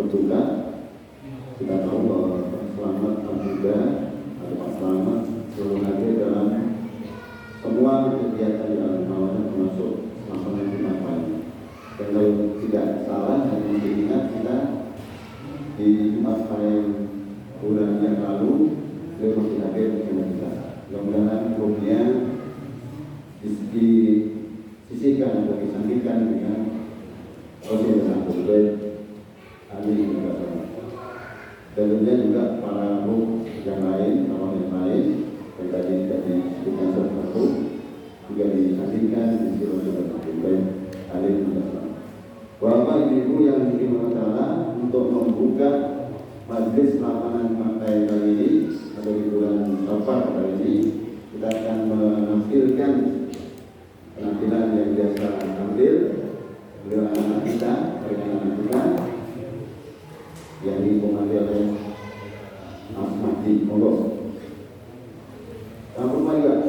berduka. Kita tahu bahwa Pak Slamet juga ada Pak Slamet selalu hadir dalam semua kegiatan di alam bawah termasuk melaksanakan Jumat pagi. Dan kalau tidak salah dan masih ingat kita di Jumat pagi bulan yang lalu beliau masih hadir bersama kita. Mudah-mudahan ruhnya disisihkan atau disandikan dengan Rasul yang berbeda. Amin. Dan tentunya juga para ruh yang lain, orang yang lain yang tadi tidak disebutkan satu juga disandikan di sisi Rasul yang berbeda. Amin. Bapak Ibu yang dimuliakan untuk membuka majelis pelaksanaan partai kali ini atau di bulan Safar kali ini, kita akan menampilkan penampilan yang biasa tampil. Beliau anak kita, anak kita yang dipengaruhi oleh Mas Mati. Monggo. Sampun mari Pak.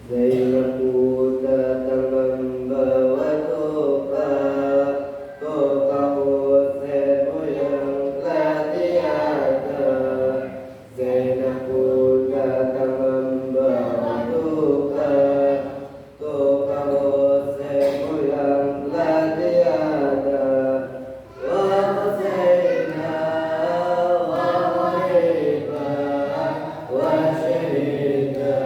Zainaku datang membawa toka, toka Husainmu yang telah tiada. Zainaku datang membawa toka, toka Husainmu yang telah tiada. Wa Husaina wa Ghaiba wa syahida.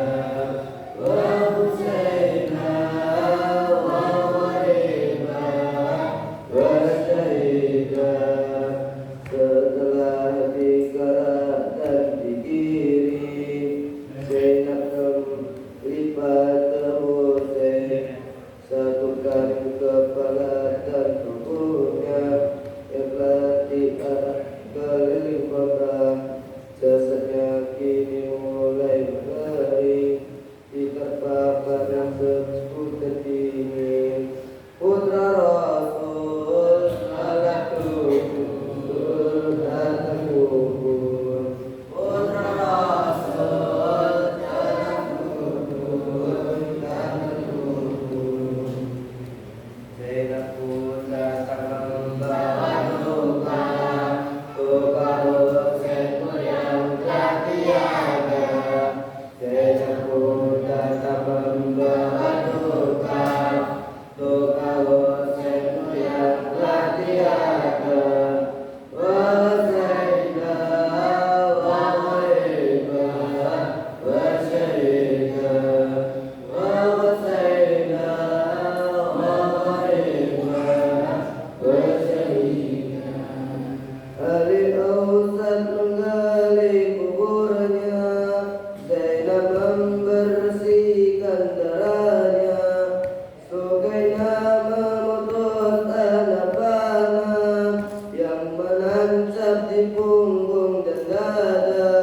Setelah dikerak dan digiring, Zainab lipat Husain, satukan kepala dan tubuhnya yang telah diarah keliling kota. Jasadnya kini mulai mengering, diterpa panas seputar dingin. Putra Rasul salah kubur datang kubur. Putra Rasul salah kubur datang kubur. Zainabku datang membawa duka, duka Husainmu yang telah tiada. Zainabku datang membawa duka, duka Husainmu yang telah tiada. Wa Husaina wa Ghaiba wa syahida. Wa Husaina wa Ghaiba wa syahida. Ali Ausad menggali kuburnya, Zainab membersihkan darahnya. Sugainya memutus anak panah yang menancap di punggung dan dada.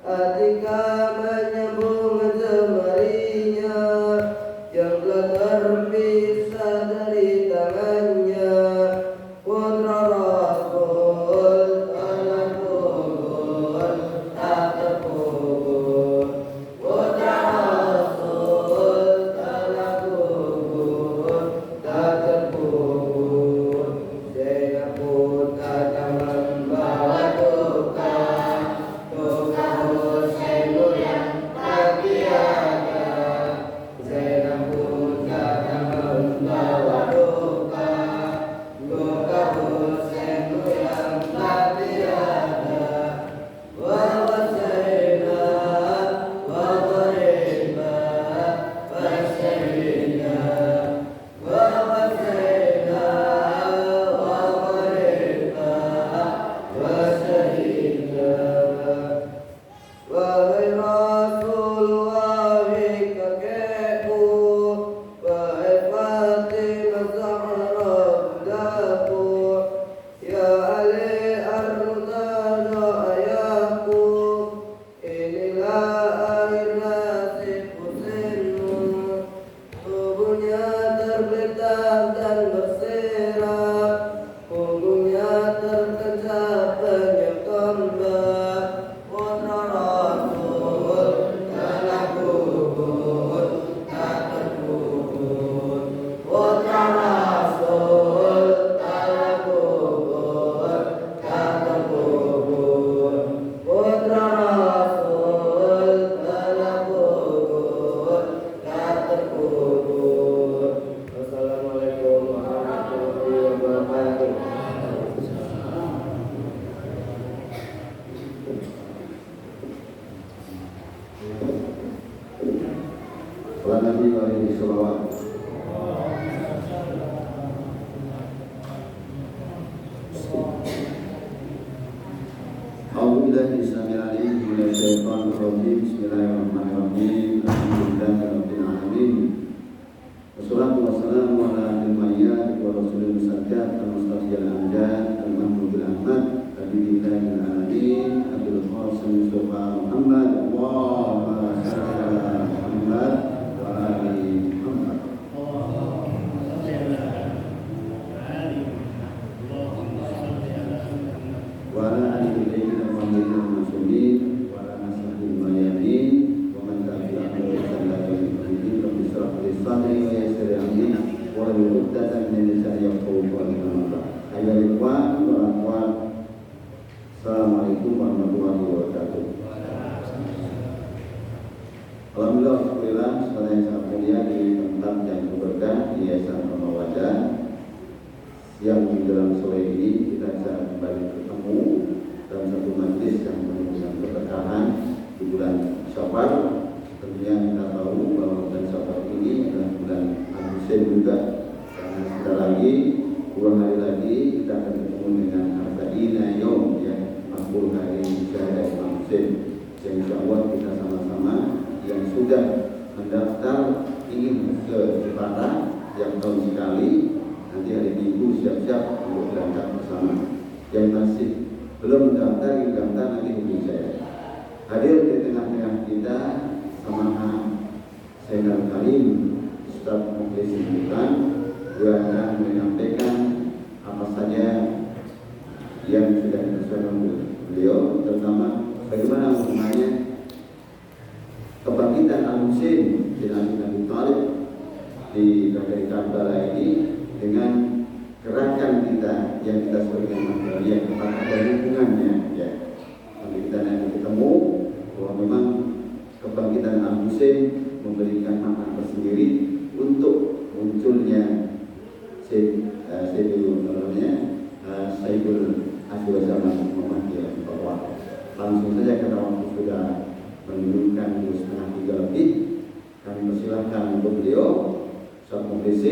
Atika menyambung jemarinya yang telah terpisah dari tangannya. Putra Rasul telah kubur tak terkubur. Putra Rasul telah kubur tak terkubur. Zainabku datang membawa duka, duka Husainmu yang telah tiada. Zainabku datang membawa duka, duka Husainmu yang telah tiada. Wa Husaina wa Ghaiba wa syahida. Wa Husaina wa Ghaiba wa syahida. Wahai Rasul, wahai kakekku, wahai Fatimah Zahra bundaku, ya Ali Ar-Murtada ayahku, inilah akhir nasib Husainmu. Tubuhnya terbentang dan berserak, punggungnya tertancap banyak tombak. Putra Rasul telah kubur tak terkubur. Putra Rasul telah kubur tak terkubur. Putra Rasul telah kubur tak terkubur. Wassalamualaikum warahmatullahi wabarakatuh. Wa Nabi alaihi salawat. A'udzubillahi samil alim minasy syaithanir rajim. Bismillahirrahmanirrahim. Alhamdulillahirabbil alamin. Wassalatu wassalamu ala al-mayyat wa rasulil musajjad al-mustafiyal amjad al-mahmudul ahmad habibillahil alamin Abdul Qasim Mustafa Muhammad. Allahumma shalli ala Muhammad wa ali Muhammad. Wa ala alihi wa sahbihi wa ala nasihil mayamin wa man tabi'ahum bi ihsan ila yaumil Alhamdulillah, saudara yang sangat mulia di tempat yang berkah di Yayasan Ramawadah yang dalam sore ini kita bisa kembali bertemu dalam satu majlis yang penuh dengan keberkahan di bulan Syawal. Tentunya kita tahu bahwa bulan Syawal ini adalah bulan Al-Musim juga, karena sebentar lagi 2 hari lagi kita akan bertemu dengan Arba'ina Yom, ya, 40 hari ibadah Al-Musim. Yang insya Allah kita sama-sama yang sudah mendaftar ingin ke Jakarta yang tahun sekali, nanti hari Minggu siap-siap untuk berangkat bersama. Yang masih belum mendaftar, ingin daftar nanti hubungi saya. Hadir di tengah-tengah kita Samaha Sayyidul Karim Ustaz Mukhlis Bukan, yang akan menyampaikan apa saja yang sudah disampaikan beliau, terutama bagaimana hubungannya kebangkitan Al-Musim di Nabi Thalib di negeri Karbala ini dengan gerakan kita yang kita sebutkan Ahmadiyah, apakah ada hubungannya, ya. Nanti kita nanti ketemu bahwa memang kebangkitan Al-Musim memberikan makna tersendiri untuk munculnya Sayyidul Akhir Zaman Muhammadiyah. Langsung saja karena waktu sudah menunjukkan 2:30 lebih, kami persilahkan untuk beliau Ustaz Mukhlis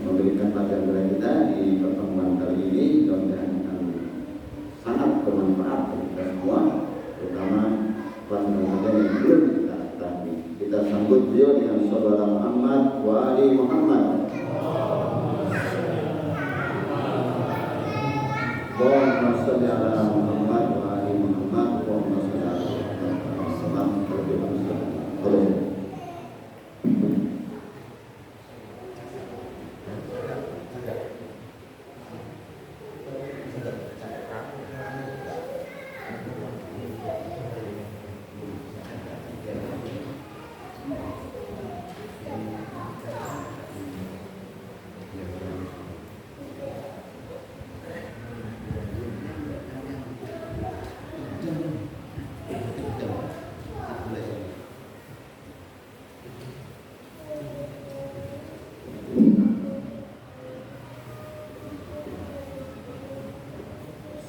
memberikan pelajaran kepada kita di pertemuan kali ini. Mudah-mudahan akan sangat bermanfaat bagi kita semua, terutama pelajaran yang belum kita ketahui. Kita sambut beliau dengan Saudara Muhammad wa ali Muhammad. Allahumma shalli ala Muhammad wa ali Muhammad. Allahumma shalli ala Muhammad wa ali Muhammad.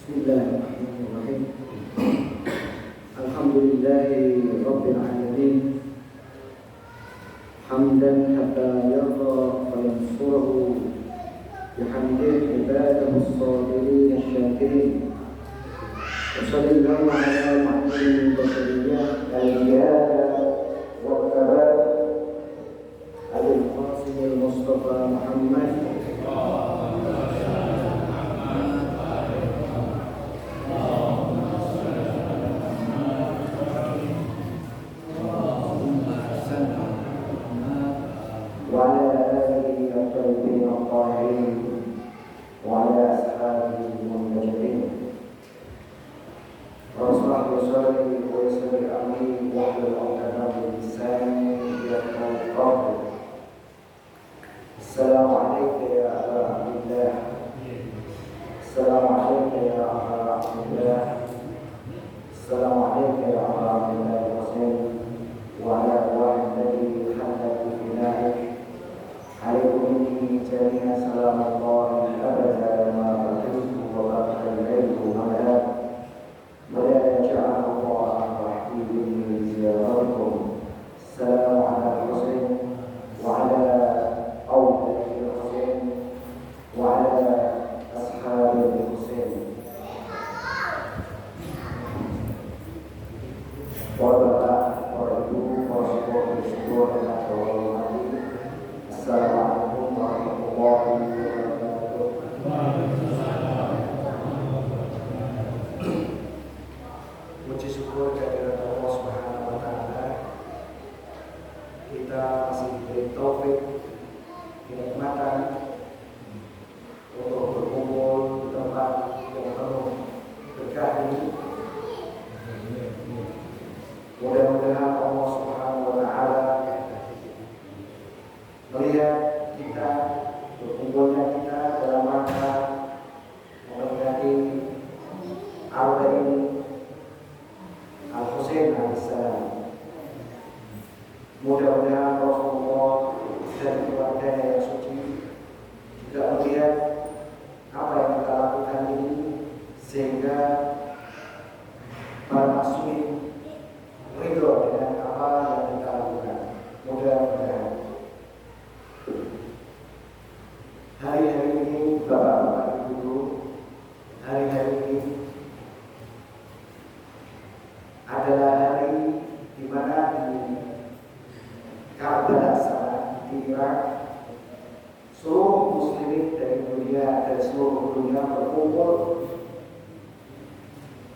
Bismillahirrahmanirrahim. Alhamdulillahi Rabbil Alamin. Hamdan hatta yarda wa yansuruhu bihamdihi ibadahu as-sabirin asy-syakirin. Wa sallallahu ala muhammadin bashariyah al-jiyada wa kabar al-qasim al-mustafa Muhammad Mudah-mudahan Rasulullah dan keluarganya yang suci juga melihat apa yang kita lakukan ini, sehingga para muslimin ridho dengan apa yang kita lakukan. Mudah-mudahan hari-hari ini, Bapak-bapak, Ibu, hari-hari ini adalah hari di mana di Karbala sana di Irak, seluruh muslimin dari dunia, dari seluruh dunia berkumpul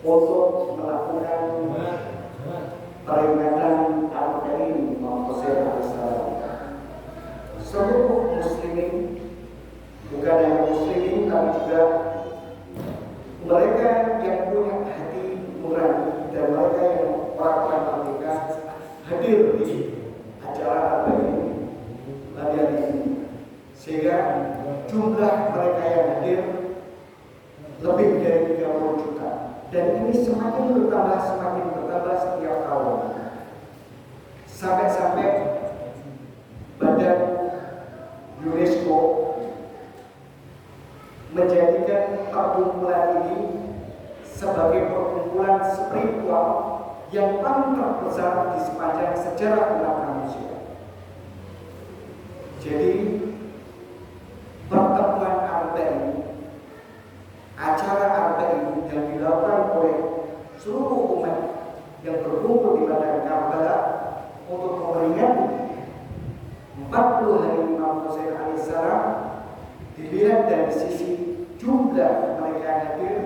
untuk melakukan peringatan Al-Qaim Imam Hussein alaihissalam. Seluruh muslimin, bukan hanya muslimin tapi juga mereka yang punya hati nurani dan mereka yang orang-orang merdeka hadir di acara Al-Qaim hari ini, sehingga jumlah mereka yang hadir lebih dari 30 juta, dan ini semakin bertambah setiap tahun, sampai Badan UNESCO menjadikan perkumpulan ini sebagai perkumpulan spiritual yang paling terbesar di sepanjang sejarah umat manusia. Jadi pertemuan Al-Qaim, acara Al-Qaim yang dilakukan oleh seluruh umat yang berkumpul di Padang Karbala untuk memperingati 40 hari Imam Hussein alaihissalam, dilihat dari sisi jumlah mereka yang hadir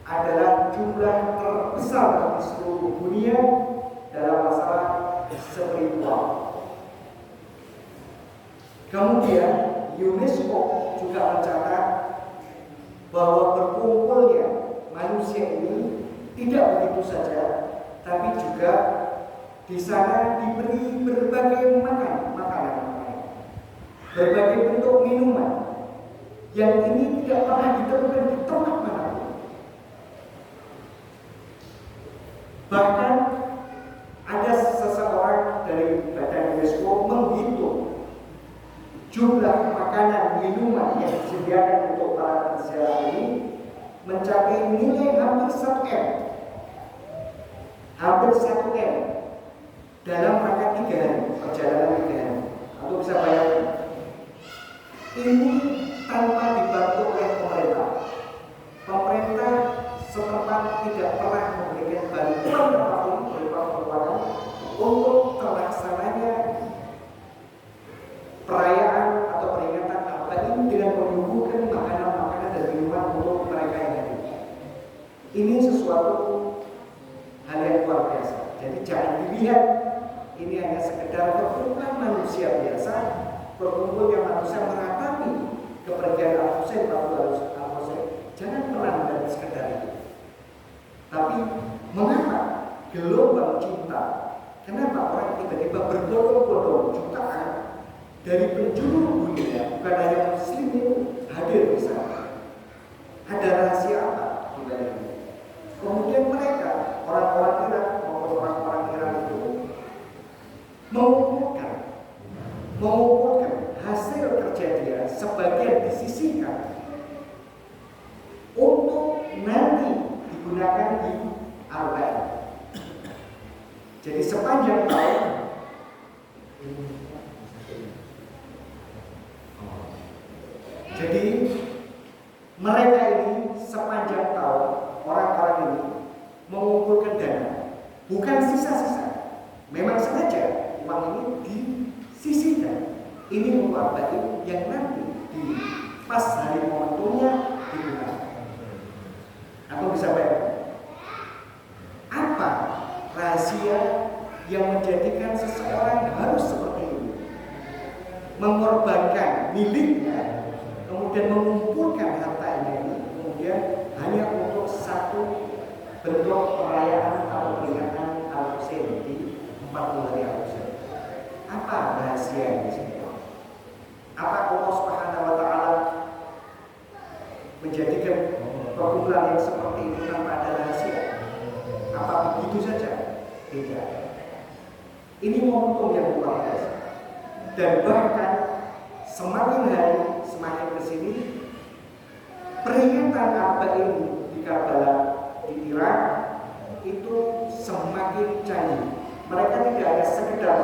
adalah jumlah terbesar di seluruh dunia dalam masalah spiritual. Kemudian UNESCO juga mencatat bahwa berkumpulnya manusia ini tidak begitu saja, tapi juga di sana diberi berbagai makanan, berbagai bentuk minuman yang ini tidak pernah ditemukan di tempat manapun. Bahkan ada seseorang dari Badan UNESCO menghitung jumlah makanan minuman yang disediakan untuk para peziarah ini mencapai nilai hampir 1 M, dalam rangka 3 hari, perjalanan 3 hari. Atau bisa bayangkan, ini tanpa dibantu oleh pemerintah. Pemerintah setempat tidak pernah memberikan bantuan apapun berupa keuangan untuk terlaksananya perayaan atau peringatan Al-Qaim dengan menyuguhkan makanan-makanan dan minuman untuk mereka yang hadir. Ini sesuatu hal yang luar biasa. Jadi jangan dilihat ini hanya sekedar perkumpulan manusia biasa, perkumpulan manusia meratapi kepergian Al-Hussein, Al-Hussein. Jangan pernah menjadi sekedar itu. Tapi mengapa gelombang cinta? Kenapa orang tiba-tiba berbondong-bondong jutaan dari penjuru dunia, bukan hanya muslimin, hadir di sana? Ada rahasia apa di balik ini? Kemudian mereka, orang-orang Irak maupun orang-orang Iran itu mengumpulkan hasil kerja dia, sebagian disisihkan untuk nanti digunakan di Al-Qaim. Jadi sepanjang tahun mereka ini sepanjang tahun, orang-orang ini mengumpulkan dana, bukan sisa-sisa. Memang sengaja uang ini disisihkan. Ini untuk Al-Qaim yang nanti di pas hari momentumnya digunakan. Atau bisa bayangkan, apa rahasia yang menjadikan seseorang harus seperti ini, mengorbankan miliknya, kemudian mengumpulkan hartanya ini, kemudian hanya untuk satu bentuk perayaan atau peringatan Al-Hussein di 40 hari Al-Hussein. Apa rahasia di sini? Apa Allah Subhanahu wa Ta'ala menjadikan perkumpulan yang seperti ini tanpa ada rahasia? Apa begitu saja? Tidak. Ini momentum yang luar biasa. Dan bahkan semakin hari semakin kesini peringatan Arba'in di Karbala di Irak itu semakin canggih. Mereka tidak hanya sekedar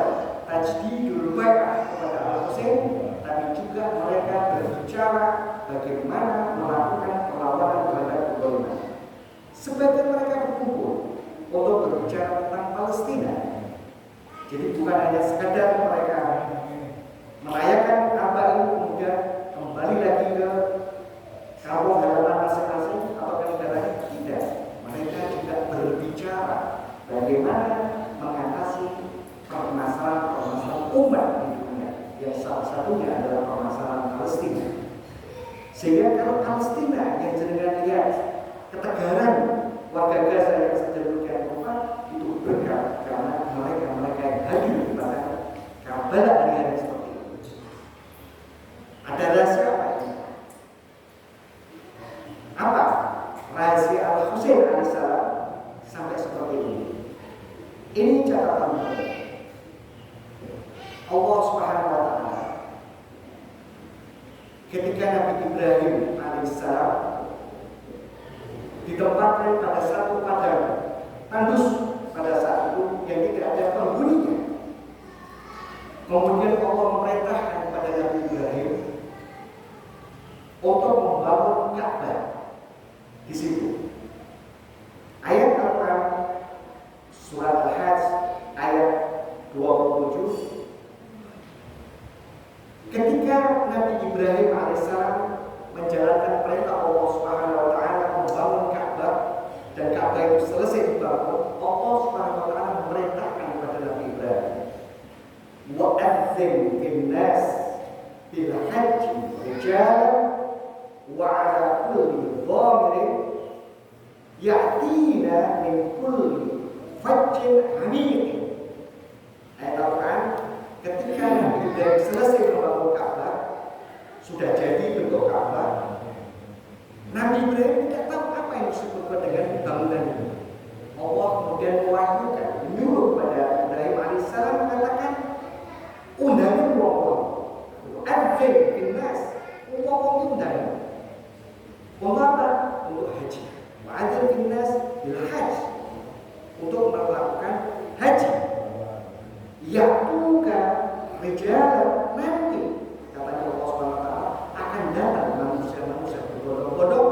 tajdidul bai'ah kepada Al-Husain, tapi juga mereka berbicara bagaimana melakukan perlawanan terhadap kezaliman. Sebagian mereka berkumpul untuk berbicara tentang Palestina. Jadi bukan hanya sekadar mereka merayakan Arba'in kemudian kembali lagi ke kampung halaman masing-masing atau ke negaranya, tidak. Mereka juga berbicara bagaimana mengatasi permasalahan umat di dunia, yang salah satunya adalah permasalahan Palestina. Sehingga kalau Palestina yang jenengan lihat ketegaran warga Gaza yang sedemikian rupa itu berkat karena mereka yang hadir pada Karbala hari-hari seperti itu. Ada rahasia apa ini? Apa rahasia Al-Husain alaihissalam sampai seperti ini? Ini catatan Allah Subhanahu wa taala ketika Nabi Ibrahim alaihissalam ditempatkan pada satu padang tandus pada saat itu yang tidak ada penghuninya. Kemudian Allah memerintahkan kepada Nabi Ibrahim untuk membangun Ka'bah di situ. Ayat Al-Quran surat Al-Hajj ayat 27. Ketika Nabi Ibrahim alaihissalam menjalankan perintah Allah Subhanahu wa taala membangun Ka'bah dan Ka'bah itu selesai dibangun, Allah Subhanahu wa taala memerintahkan kepada Nabi Ibrahim, "Wa'adzim bin-nas bil hajji rijalan wa 'ala kulli dhamirin ya'tina min kulli fajjin 'amiq." Ayat Al-Quran, ketika Nabi Ibrahim selesai membangun Ka'bah, sudah jadi bentuk Ka'bah, Nabi Ibrahim tidak tahu apa yang disebut dengan bangunan ini. Allah kemudian mewahyukan, menyuruh kepada Ibrahim alaihissalam mengatakan, undangin wong-wong, adzim bin-nas, wong-wong undang. Untuk apa? Untuk haji. Wa'adzim bin-nas bil haji, untuk melakukan haji. Ya'tuka rijalan, nanti katanya Allah SWT akan datang manusia-manusia berbondong-bondong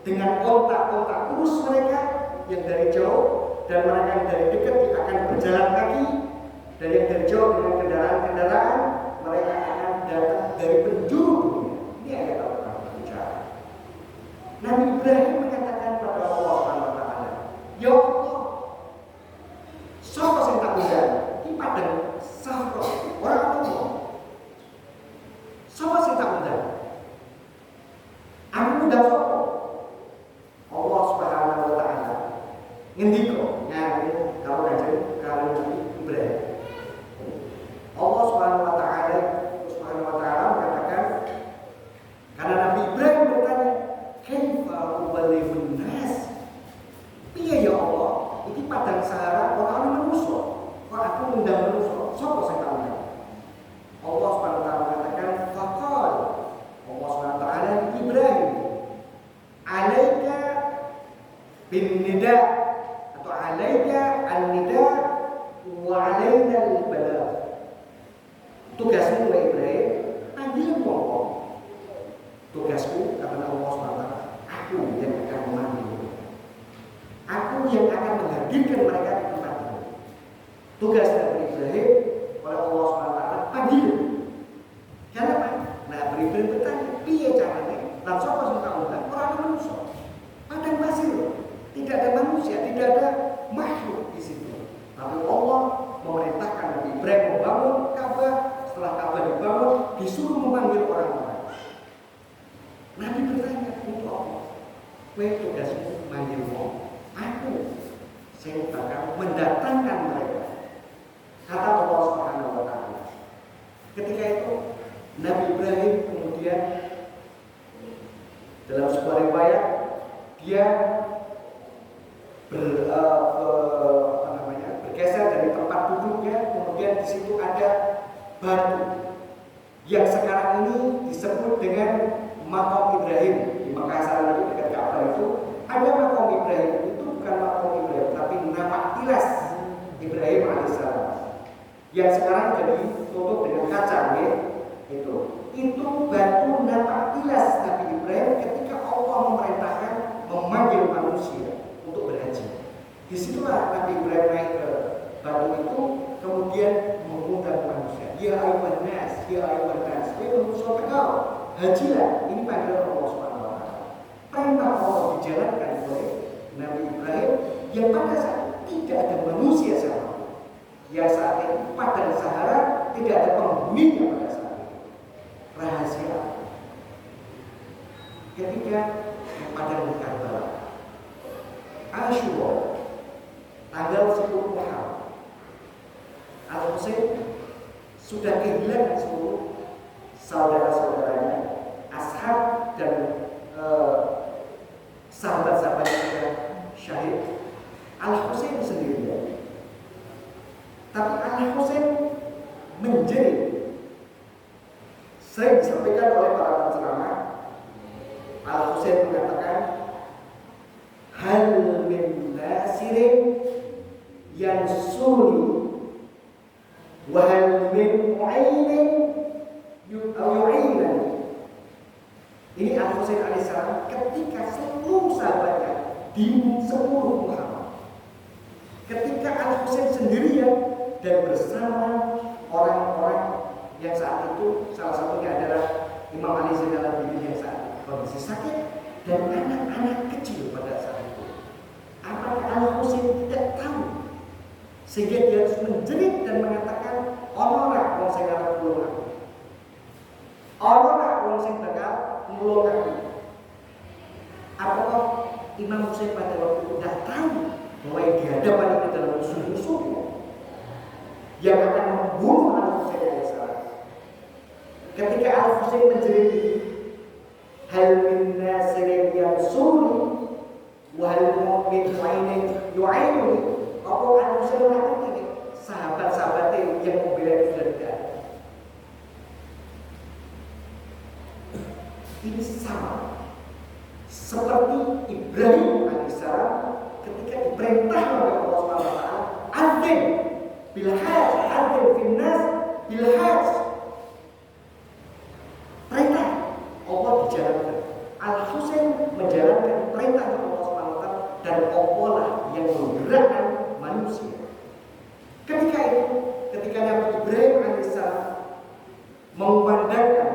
dengan ontak-ontak kurus mereka yang dari jauh, dan mereka yang dari dekat akan berjalan kaki, dan yang dari jauh dengan kendaraan-kendaraan. Mereka akan datang dari penjuru dunia. Ini ayat Al-Quran berbicara. Nabi Ibrahim mengatakan kepada Allah SWT, "Ya Allah, siapa yang tak undang? Ini padang sahro, orang umum. Siapa yang tak undang? Aku undang siapa?" Allah Subhanahu wa taala ngendiko, nyari kalau kanjeng kali Ibrahim. Allah Subhanahu wa taala mengatakan, karena Nabi Ibrahim bertanya, "Kaifa ubalighun nas?" Piye ya Allah, iki padang Sahara orang manusia. Kok aku undang manusia? Sopo sing tak undang? Allah Subhanahu wa taala mengatakan, "Faqal." Allah Subhanahu wa taala Ibrahim, "Alaika bin nida atau alaika an-nida wa alaina al-balagh." Tugasmu wahai Ibrahim, panggil wong-wong. Tugasku kata Allah SWT, aku yang akan memanggil, aku yang akan menghadirkan mereka di tempat ini. Tugas Nabi Ibrahim oleh Allah SWT, panggil. Kenapa? Nah, Ibrahim bertanya, piye caranya? Lan sapa sing tak undang? Ora ana manusia. Padang pasir, tidak ada manusia, tidak ada makhluk di situ. Tapi Allah memerintahkan Nabi Ibrahim membangun Ka'bah. Setelah Ka'bah dibangun, disuruh memanggil orang-orang. Nabi bertanya, untuk apa? Kowe tugasmu manggil wong. Aku sing bakal mendatangkan mereka. Kata Allah Subhanahu wa taala. Ketika itu Nabi Ibrahim kemudian dalam sebuah riwayat dia bergeser dari tempat duduknya, kemudian di situ ada batu yang sekarang ini disebut dengan Maqam Ibrahim. Di Mekah sana itu dekat Ka'bah itu ada Maqam Ibrahim. Itu bukan Maqam Ibrahim, tapi nama tilas Ibrahim alaihissalam yang sekarang jadi tutup dengan kaca, ya. Itu batu nama tilas Nabi Ibrahim ketika Allah memerintahkan memanggil manusia untuk berhaji. Disitulah Nabi Ibrahim naik ke batu itu, kemudian mengundang manusia. Ya ayyuhan nas, ya ayyuhan nas, manusia tegak, hajilah. Ini panggilan Allah Subhanahu wa taala. Perintah Allah dijalankan oleh Nabi Ibrahim yang pada saat tidak ada manusia sama. Yang saat itu padang Sahara tidak ada penghuninya pada saat itu. Rahasia. Ketika padang Karbala, Asyura, tanggal 10 Muharram, Al-Husain sudah kehilangan seluruh saudara-saudaranya, ashab dan sahabat-sahabatnya sudah syahid. Al-Husain sendirian. Tapi Al-Husain menjerit. Sering disampaikan oleh para penceramah. Al-Husain mengatakan, hal min nasirin yansuri wa hal min mu'inin yu'inani. Ini Al-Husain alaihissalam ketika seluruh sahabatnya di 10 Muharram, ketika Al-Husain sendirian dan bersama orang-orang yang saat itu salah satunya adalah Imam Ali Zainal Abidin yang saat kondisi sakit dan anak-anak kecil pada saat itu. Apakah Al-Husain tidak tahu sehingga dia harus menjerit dan mengatakan onorak wong sing arep nulung aku, onorak wong sing bakal nulung aku. Apakah Imam Husain pada waktu itu tidak tahu bahwa yang dihadapan itu adalah musuh-musuhnya yang akan membunuh Al-Husain alaihissalam? Ketika Al-Husain menjerit, hal min nasirin yansuri wa hal min mu'inin yu'inuni, apa Al-Husain mengatakan ini sahabat-sahabatnya yang membela itu sudah tidak ada. Ini sama seperti Ibrahim alaihissalam ketika diperintah oleh Allah Subhanahu wa taala, adzin bil hajj, adzin fil nas bil hajj. Perintah Allah dijalankan. Al-Husain menjalankan perintah Allah Subhanahu wa taala dan Allah lah yang menggerakkan manusia. Ketika itu, ketika Nabi Ibrahim alaihissalam mengumandangkan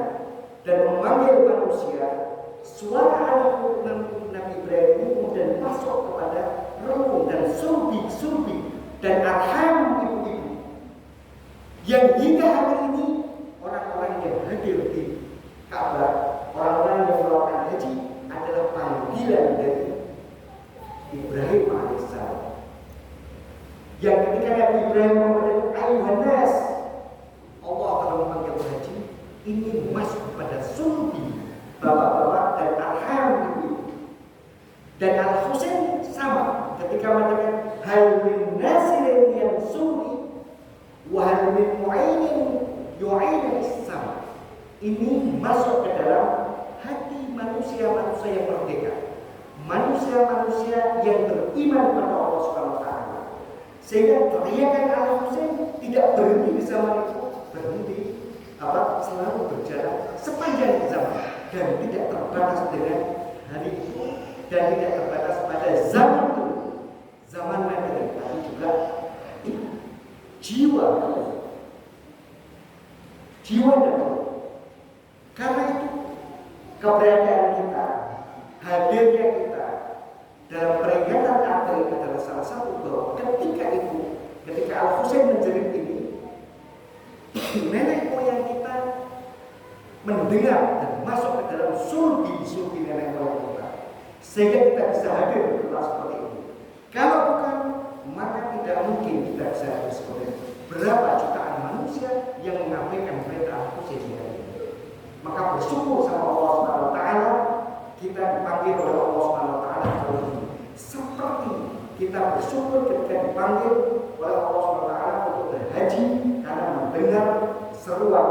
dan memanggil manusia, suara anak Nabi Ibrahim ini kemudian masuk kepada ruh dan sulbi dan arham ibu-ibu yang hingga hari ini orang-orang yang hadir di Ka'bah, orang-orang yang melakukan haji adalah panggilan dari Ibrahim alaihissalam. Yang ketika Nabi Ibrahim memanggil ayuhan nas, Allah telah memanggil haji ini masuk kepada sulbi, bapak-bapak dan arham ibu. Dan Al-Husain sama ketika mengatakan hal min nasirin yansuri wa hal min mu'inin yu'inani sama. Ini masuk ke dalam hati manusia-manusia yang merdeka, manusia-manusia yang beriman kepada Allah Subhanahu wa taala. Sehingga teriakan Al-Husain tidak berhenti di zaman itu, selalu berjalan sepanjang zaman dan tidak terbatas dengan hari itu dan tidak terbatas pada zaman itu, zaman modern, tapi juga jiwa dan karena itu keberadaan kita, hadirnya kita dalam peringatan April adalah salah satu bahwa ketika Al-Husain menjerit ini, nenek moyang kita mendengar dan masuk ke dalam sulbi nenek moyang kita, sehingga kita bisa hadir di tempat seperti ini. Kalau bukan, maka tidak mungkin kita bisa hadir seperti ini. Berapa jutaan manusia yang mengabaikan perintah Al-Husain ini? Maka bersyukur sama Allah Subhanahu wa taala kita dipanggil oleh Allah Subhanahu wa taala seperti kita bersyukur ketika dipanggil oleh Allah Subhanahu wa taala haji karena mendengar seruan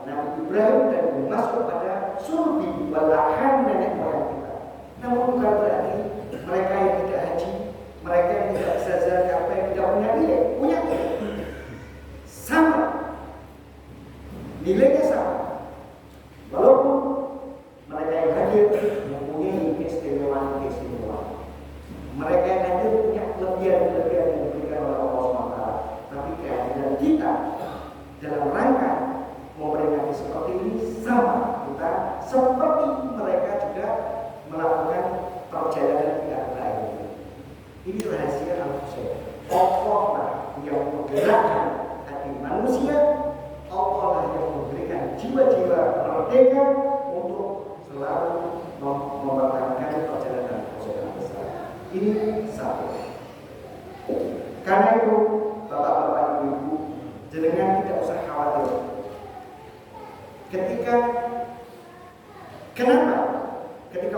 Nabi Ibrahim dan masuk pada surbi walahan nenek moyang kita. Namun bukan berarti mereka yang tidak haji, mereka yang tidak bisa zakat, yang tidak punya nilai, punya sama, nilainya sama. Walaupun mereka yang hadir mempunyai keistimewaan, mereka yang hadir punya kelebihan-kelebihan yang diberikan oleh Allah SWT. Tapi kehadiran kita dalam rangka memperingati seperti ini sama, kita seperti mereka juga melakukan perjalanan di akhirat ini. Ini rahasia Al-Husain. Allah lah yang menggerakkan hati manusia, Allah lah yang memberikan jiwa-jiwa merdeka untuk selalu mempertahankan perjalanan besar. Ini satu. Karena itu, bapak-bapak, ibu-ibu, jenengan tidak usah khawatir. Ketika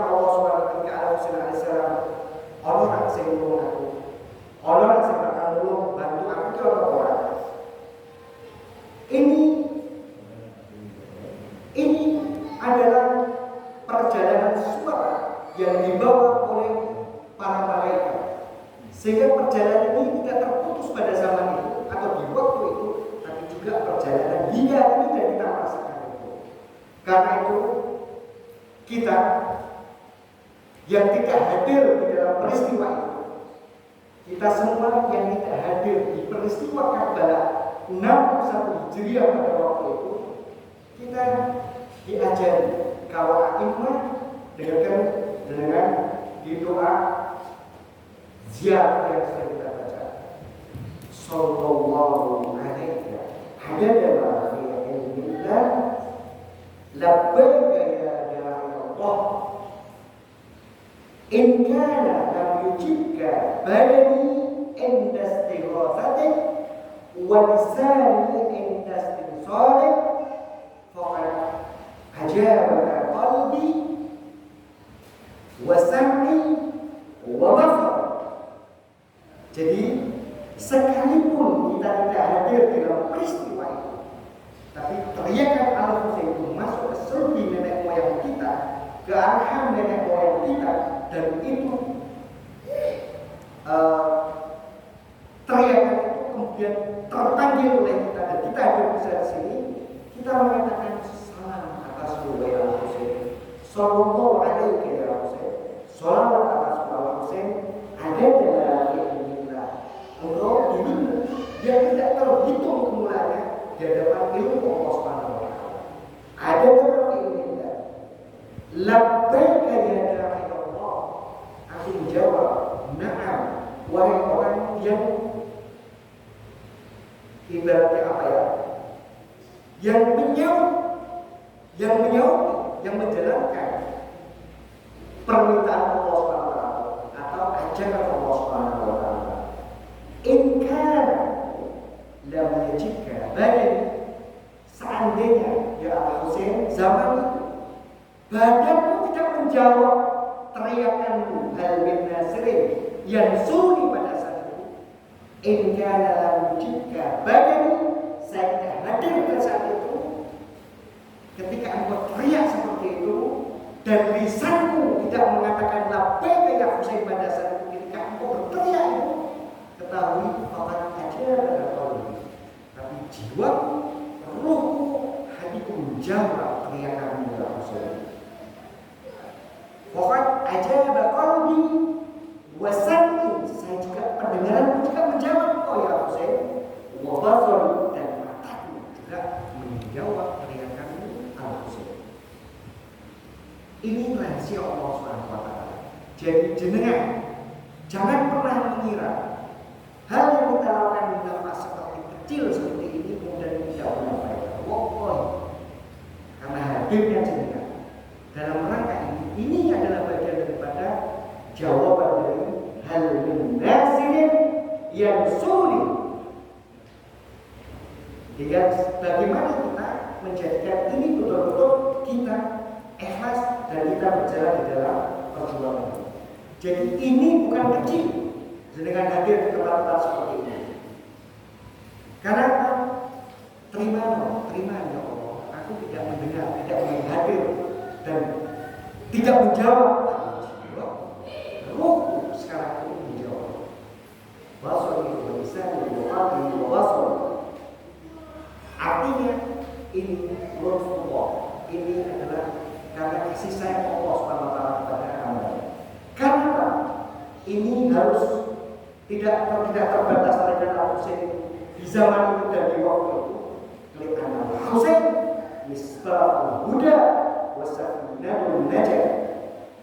Allah SWT, ketika Al-Husain alaihissalam, orang yang nolong aku, orang yang bakal nolong bantu aku ke orang. Ini adalah perjalanan suara yang dibawa oleh para malaikat, sehingga perjalanan ini tidak terputus pada zaman itu atau di waktu itu, tapi juga perjalanan hingga ini dan kita merasakan itu. Karena itu kita yang tidak hadir di dalam peristiwa itu, kita semua yang tidak hadir di peristiwa Karbala 61 Hijriah pada waktu itu, kita diajari kalau a'imah dengan di doa ziarah yang sudah kita baca, sallallahu alaihi hadadana fi ilmillah labbaika ya Allah in kana lam yujibka badani inda istighathatik wa lisani inda istinsarik faqad ajabaka qalbi wa sam'i wa basar. Jadi sekalipun kita tidak hadir dalam peristiwa itu, tapi teriakan Al-Husain itu masuk ke surga nenek moyang kita, ke arham nenek moyang kita, dan itu teriakan itu kemudian terpanggil oleh kita dan kita hadir di sini, kita mengatakan salam atas wahai Al-Husain, sallallahu alaihi ya Husain, salawat atas Al-Husain, ada dalam ilmuillah. Untuk ini dia tidak terhitung kemuliaannya di hadapan ilmu Allah Subhanahu wa taala. Ada dalam ilmuillah. Labbaika ya da'i Allah. Aku menjawab, na'am, wahai orang yang ibaratnya apa ya? Yang menjalankan permintaan Allah Subhanahu wa taala atau ajaran Allah Subhanahu wa taala. In kana lam yajidka badan, seandainya ya Al-Husain zaman itu badanmu tidak menjawab teriakanmu hal min nasirin yang suni pada saat itu. In kana lam yajidka badan, saya tidak hadir pada saat itu ketika engkau teriak seperti itu dan lisanku tidak mengatakan labbaika ya Husain pada saat itu, ketika engkau berteriak itu, ketahui fakat aja pada qalbi, tapi jiwaku, ruhku, hatiku menjawab teriakanmu ya Husain. Fakat aja pada qalbi wasani, saya juga pendengaranku juga menjawab oh ya Husain, wa basari, dan mataku juga menjawab teriakanmu Al-Husain. Ini rahasia Allah Subhanahu wa taala. Jadi jenengan jangan pernah mengira hal yang kita lakukan di nafas seperti kecil seperti ini kemudian tidak berfaedah. Wallahi, karena hadirnya jenengan dalam rangka ini adalah bagian daripada jawaban dari hal min nasirin yang sulit. Jadi bagaimana kita menjadikan ini betul-betul kita ikhlas dan kita berjalan di dalam perjuangan. Jadi ini bukan kecil dengan hadir di tempat-tempat seperti ini. Karena tidak mendengar, tidak menghadir dan tidak menjawab. Roh sekarang ini menjawab. Basar itu bisa diwakili wasal. Artinya ini Rasulullah. Ini adalah karena kasih sayang Allah SWT kepada Anda. Karena ini harus tidak terbatas pada Al-Husain di zaman itu dan di waktu itu. Lihat Al-Husain misbahul huda wa safinatun najah.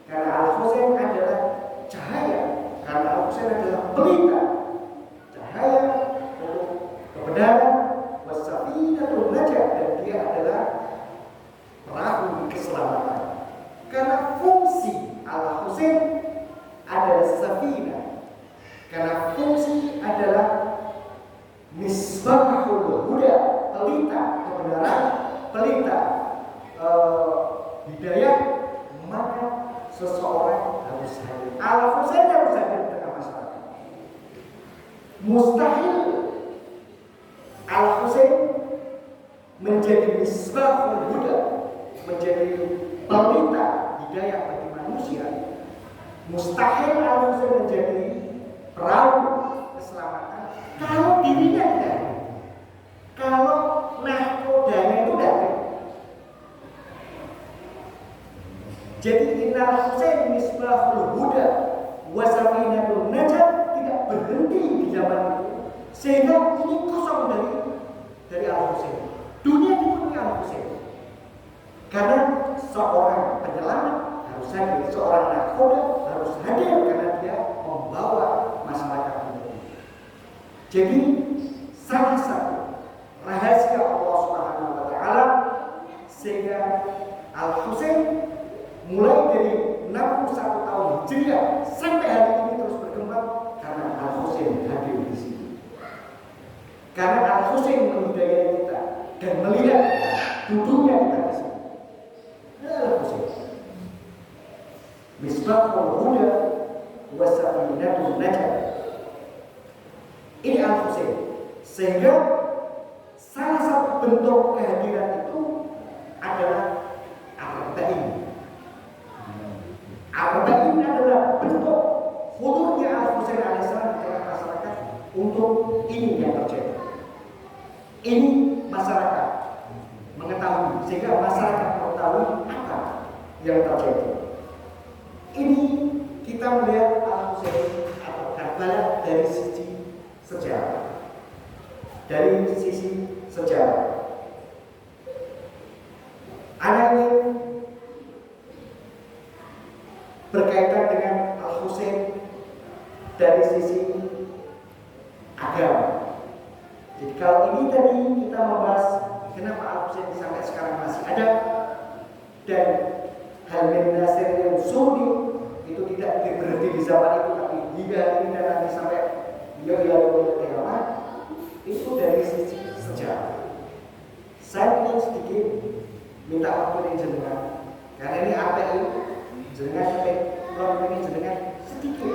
Karena Al-Husain adalah cahaya, karena Al-Husain adalah pelita, cahaya untuk kebenaran, wa safinatun najah, dan dia adalah perahu keselamatan. Karena fungsi Al-Husain adalah safinah. Karena fungsi adalah misbahul huda, pelita kebenaran, pelita hidayah, maka seseorang harus hadir. Al-Husain harus hadir di tengah masyarakat. Mustahil Al-Husain menjadi misbahul huda, menjadi pelita hidayah bagi manusia. Mustahil Al-Husain menjadi perahu keselamatan kalau dirinya tidak, kalau nahkodanya itu tidak. Jadi Innal Husain misbahul huda wa safinatun najah tidak berhenti di zaman itu, sehingga ini kosong dari Al-Husain. Dunia dipenuhi Al-Husain. Karena seorang penyelamat harus hadir, seorang nahkoda harus hadir karena dia membawa masyarakat ini. Jadi salah satu rahasia Allah Subhanahu wa taala sehingga Al-Husain mulai dari 61 tahun Hijriah sampai hari ini terus berkembang karena Al-Husain hadir di sini. Karena Al-Husain membiayai kita dan melihat duduknya kita di sini. Al-Husain misbahul huda wa safinatun najah. Ini Al-Husain. Sehingga salah satu bentuk kehadiran itu adalah arba'in. Arba'in adalah bentuk hudurnya Al-Husain alaihissalam di tengah masyarakat untuk ini yang terjadi. Ini masyarakat mengetahui, sehingga masyarakat mengetahui apa yang terjadi. Ini kita melihat Al-Husain atau Karbala dari sisi sejarah. Dari sisi sejarah, ada yang berkaitan dengan Al-Husain dari sisi agama. Jadi kalau ini tadi kita membahas kenapa Al-Husain sampai sekarang masih ada, dan Halmin Nasir yang Sunni itu tidak berhenti di zaman itu, tapi hingga hari ini dan nanti sampai beliau kiamat, itu dari sisi sejarah. Saya ingin sedikit minta waktu dari jenengan, karena ini API jenengan ini jenengan sedikit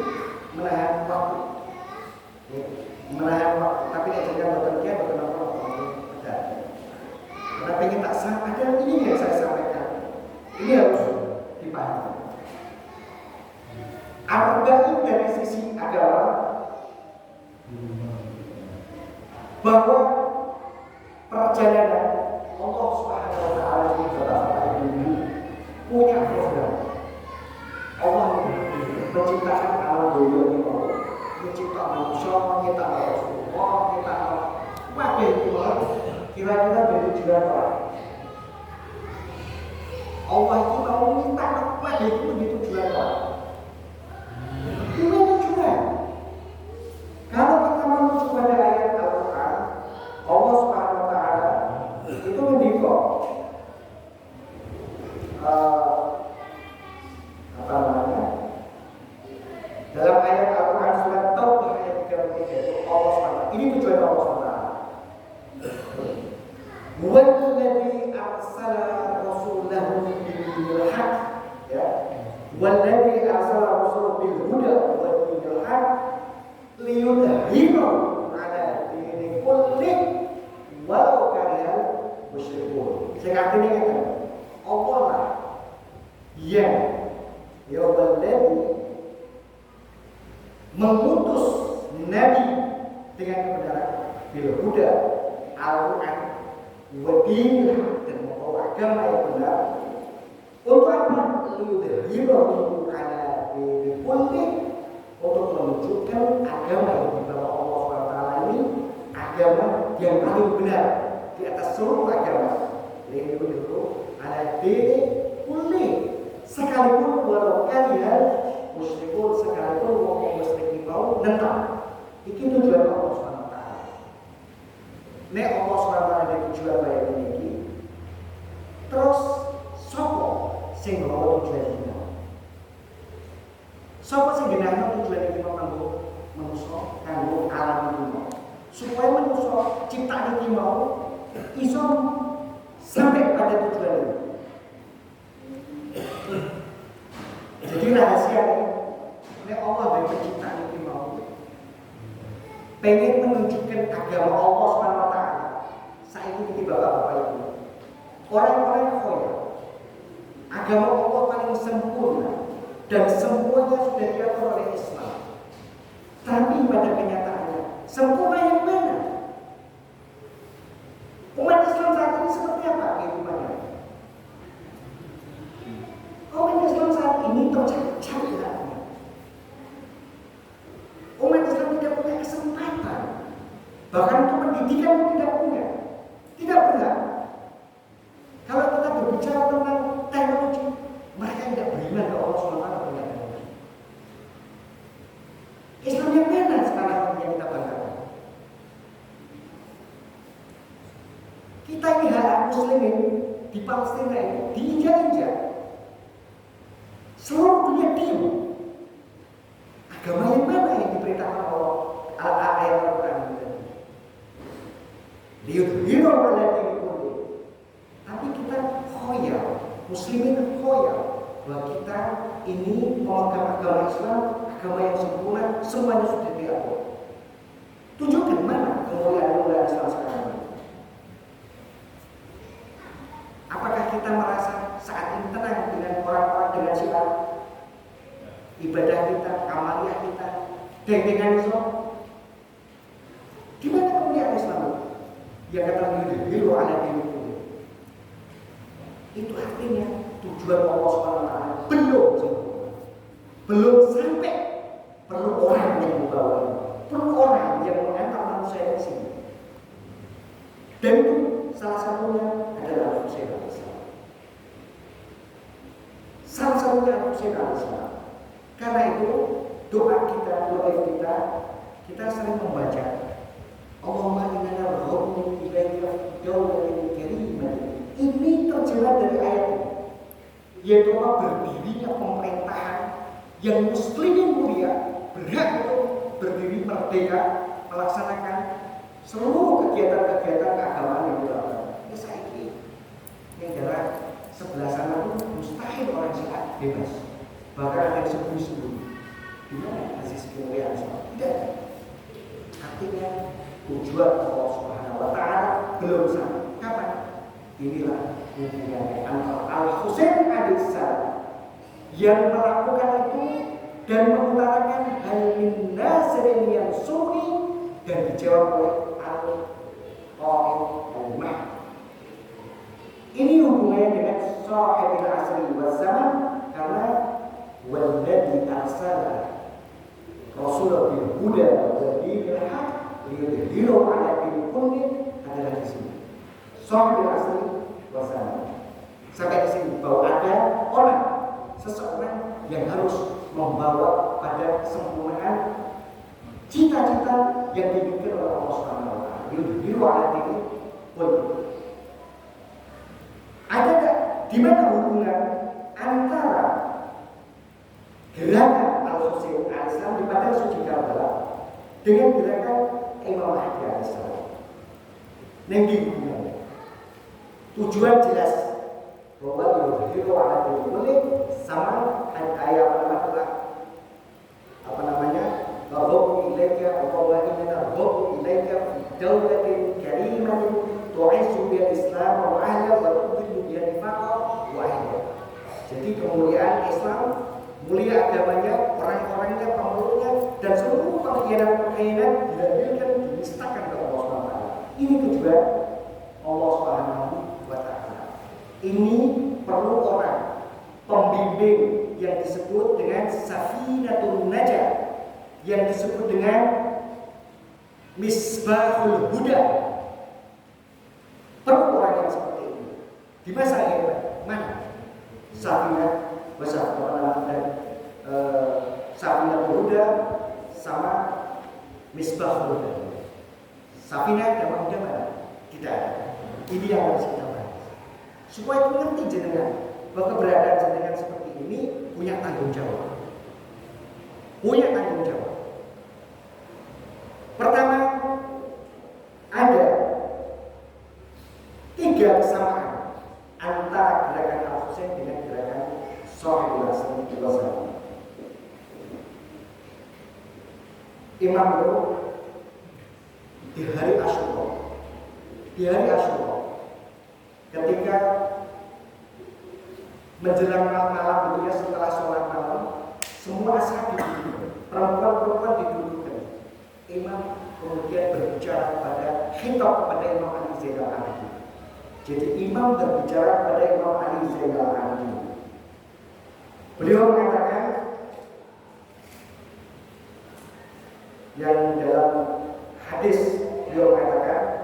menahan waktu, tapi tidak jenengan bekerja beberapa waktu ada. Karena ingin tak sama ada ini yang saya sampaikan, ini harus dipahami. Arba'in dari sisi agama, bahwa perjalanan Allah Subhanahu wa taala ini punya program. Allah menciptakan alam dunia ini, menciptakan manusia, menciptakan Rasulullah, menciptakan wakil Tuhan. Kira-kira dari tujuan apa? Allah itu mau menciptakan wakil itu di tujuan apa? Ini tujuan. Kalau kita menuju pada ayat Al-Quran, Allah Subhanahu wa taala itu mendikok dalam ayat Al-Quran surat Taubah ayat 33 Allah SWT. Ini tujuan Allah SWT. Huwallazi arsala rasulahu bil haqq, ya. Wallazi musyrikun. Sing artine ngeten. Allah lah yang walladzi mengutus nabi dengan kebenaran bil huda Al-Qur'an wa dinil dan membawa agama yang benar untuk apa? Liyudhhirahu ala dini kulli, untuk menunjukkan agama yang dibawa Allah SWT ini agama yang paling benar di atas seluruh agama. Liyudhhirahu ala dini kulli, sekalipun walau kalian musyrikun, sekalipun orang musyrik mau nentang. Iki tujuan Allah SWT. Nek Allah SWT ada tujuan kaya ini, terus sopo sing nggawa tujuan iki? Sopo sing genahno tujuan iki kanggo manusia, kanggo alam iki? Supaya manusia ciptaan iki mau iso sampai pada tujuan ini. Jadi rahasia ini Allah dari penciptaan ini mau pengen menunjukkan agama Allah SWT. Saat ini bapak-bapak ibu, orang-orang kaya, agama Allah paling sempurna dan semuanya sudah diatur oleh Islam. Tapi pada kenyataannya sempurna yang mana? Umat Islam saat ini seperti apa kehidupannya? Umat Islam saat ini tercacah. Umat Islam tidak punya kesempatan, bahkan untuk pendidikan pun tidak punya. Tidak benar. Kalau kita berbicara tentang teknologi, mereka tidak beriman ke Allah SWT punya teknologi. Islam yang mana sekarang yang kita banggakan? Kita ini hak muslimin di Palestina ini diinjak-injak. Seluruh dunia diam. Agama yang mana yang diperintahkan Allah ayat Al-Quran ini? Liyudhhirahu ala dini kulli. Tapi kita khoyal, muslimin khoyal bahwa kita ini memegang agama Islam, agama yang sempurna, semuanya sudah diatur. Tunjukkan mana kemuliaan Islam sekarang ini. Apakah kita merasa saat ini tenang dengan orang-orang dengan syiar ibadah kita, amaliyah kita, dengan Islam? Di mana kemuliaan Islam itu? Yang kata liyudhhirahu ala dini kulli. Itu artinya tujuan Allah SWT belum sampai. Perlu orang yang membawa, perlu orang yang mengantar manusia ke sini. Dan itu salah satunya adalah Husain alaihissalam. Salah satunya Husain alaihissalam. Karena itu doa kita sering membaca Allahumma inna narghabu ilaika dawlatin karimah. Ini terjemah dari ayat ini, yaitu berdirinya pemerintahan yang muslimin mulia, berhak untuk berdiri merdeka, melaksanakan seluruh kegiatan-kegiatan keagamaan yang dilakukan. Ini saya ini negara sebelah sana itu mustahil orang Syiah bebas. Bahkan ada yang sembunyi-sembunyi. Di mana basis kemuliaan Islam? Tidak. Artinya tujuan Allah Subhanahu wa Ta'ala belum sampai. Kapan? Inilah hubungannya antara Al-Husain alaihissalam yang melakukan itu dan mengutarakan hal min nasirin yang suri, dan dijawab oleh Al-Qaid al-Mahdi. Ini hubungannya dengan Sahibul Asri wa Zaman, karena walladzi arsala rasulahu bil huda wa dinil haq liyudhhirahu ala dini kulli adalah di sini. Sahibul Asri wa Zaman. Sampai di sini bahwa ada orang, seseorang yang harus membawa pada kesempurnaan cita-cita yang dimiliki oleh Allah Subhanahu wa Ta'ala. Yudhhirahu ala dini kulli. Ada tak di mana hubungan antara gerakan Al-Husain alaihissalam di Padang Suci Karbala dengan gerakan Imam Mahdi alaihissalam? Nengi hubungannya. Tujuan jelas bahwa yudhhirahu ala dini kulli sama ayat apa namanya? Rabbu ilaika Allahumma inna rabbu ilaika fi dawlatin karimatin tu'izzu biha Islam wa ahla wa tudhillu biha nifaq wa ahla. Jadi kemuliaan Islam, mulia agamanya, orang-orangnya, pemeluknya, dan seluruh pengkhianat-pengkhianat dilampirkan, dinistakan ke Allah SWT. Ini tujuan Allah SWT. Ini perlu orang pembimbing yang disebut dengan Safinatun Najah, yang disebut dengan Misbahul Huda. Perlu orang yang seperti ini. Di masa ini mana? Safinah, dan Safinatun Huda sama Misbahul Huda. Safinah dan Huda mana? Tidak ada. Ini yang harus kita bahas. Supaya mengerti jenengan bahwa keberadaan jenengan seperti ini punya tanggung jawab. Punya tanggung jawab. Pertama, ada 3 kesamaan antara gerakan Al-Husain dengan gerakan Shahibul Hasan al-Ghazali. Imam itu di hari Asyura, ketika menjelang malam itu ya, setelah sholat malam, semua ashab didudukkan, perempuan-perempuan didudukkan. Imam kemudian berbicara khitab kepada Imam Ali Zainal Abidin. Jadi Imam berbicara kepada Imam Ali Zainal Abidin. Beliau mengatakan yang dalam hadis beliau mengatakan,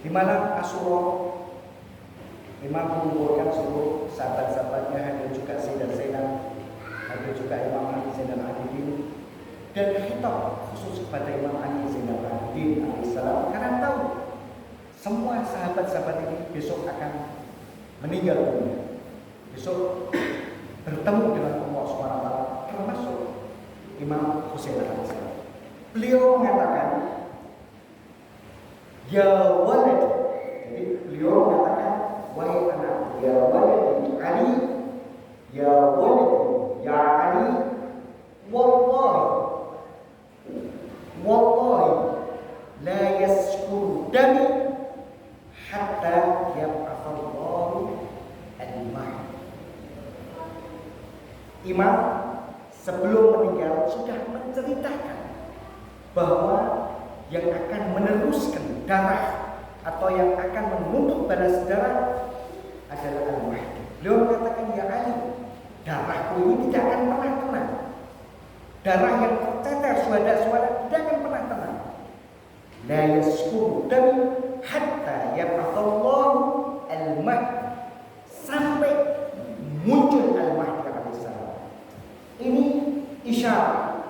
di mana Asyura Imam mengumpulkan seluruh sahabat-sahabatnya, hadir juga Sayyidah Zainab, hadir juga Imam Ali Zainal Abidin, dan khitab khusus kepada Imam Ali Zainal Abidin alaihissalam, karena tahu semua sahabat-sahabat ini besok akan meninggal dunia, besok bertemu dengan Allah SWT, termasuk Imam Husain alaihissalam. Beliau mengatakan, ya walad, jadi beliau mengatakan, wahai anak, ya walad Ali, ya walad, ya Ali, wallahi la yaskuru dami hatta yab'athallahu al-mahdi. Imam sebelum meninggal sudah menceritakan bahwa yang akan meneruskan darah atau yang akan menuntut balas darah adalah Al-Mahdi. Beliau mengatakan, ya Ali, darahku ini tidak akan pernah tenang. Darah yang tercecer syuhada-syuhada tidak akan pernah tenang. La yaskuru dami hatta yab'athallahu al-Mahdi, sampai muncul Al-Mahdi alaihissalam. Ini isyarat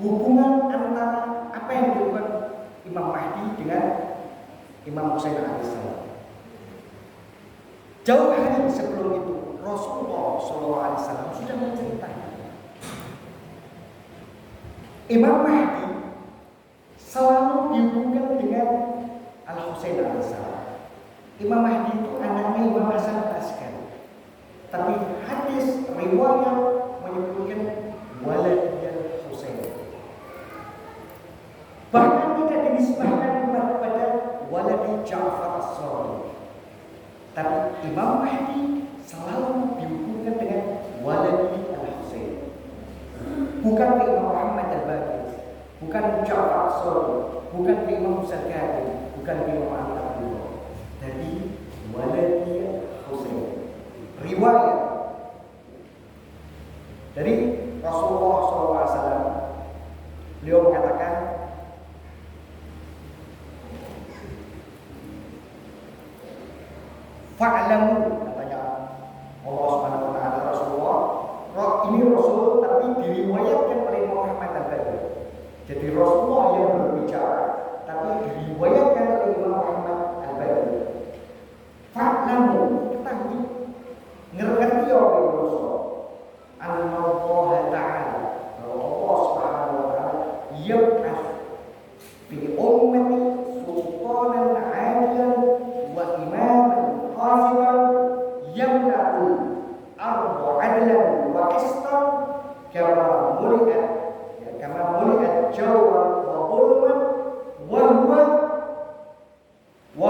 hubungan antara apa yang dilakukan Imam Mahdi dengan Imam Husain alaihissalam. Jauh hari sebelum itu Rasulullah SAW sudah menceritakan Imam Mahdi selalu dihubungkan dengan Al-Husain alaihissalam. Imam Mahdi itu anaknya Imam Hasan al-Askari, tapi hadis riwayat menyebutkan waladnya Husain. Bahkan tidak dinisbahkan kepada waladi Ja'far as-Shadiq. Tapi Imam Mahdi selalu dihubungkan dengan waladi al-Husain. Bukan ke Imam Muhammad al-Baqir, bukan Ja'far as-Shadiq, bukan ke Imam Musa al-Kadhim, bukan ke Imam Ali Abdullah. Jadi waladi Husain. Riwayat dari Rasulullah SAW, beliau mengatakan, fa'lamu, katanya Allah Subhanahu wa taala Rasulullah, ini Rasul tapi diriwayatkan oleh Muhammad al-Baqir. Jadi Rasulullah yang berbicara tapi diriwayatkan oleh Imam Muhammad al-Baqir.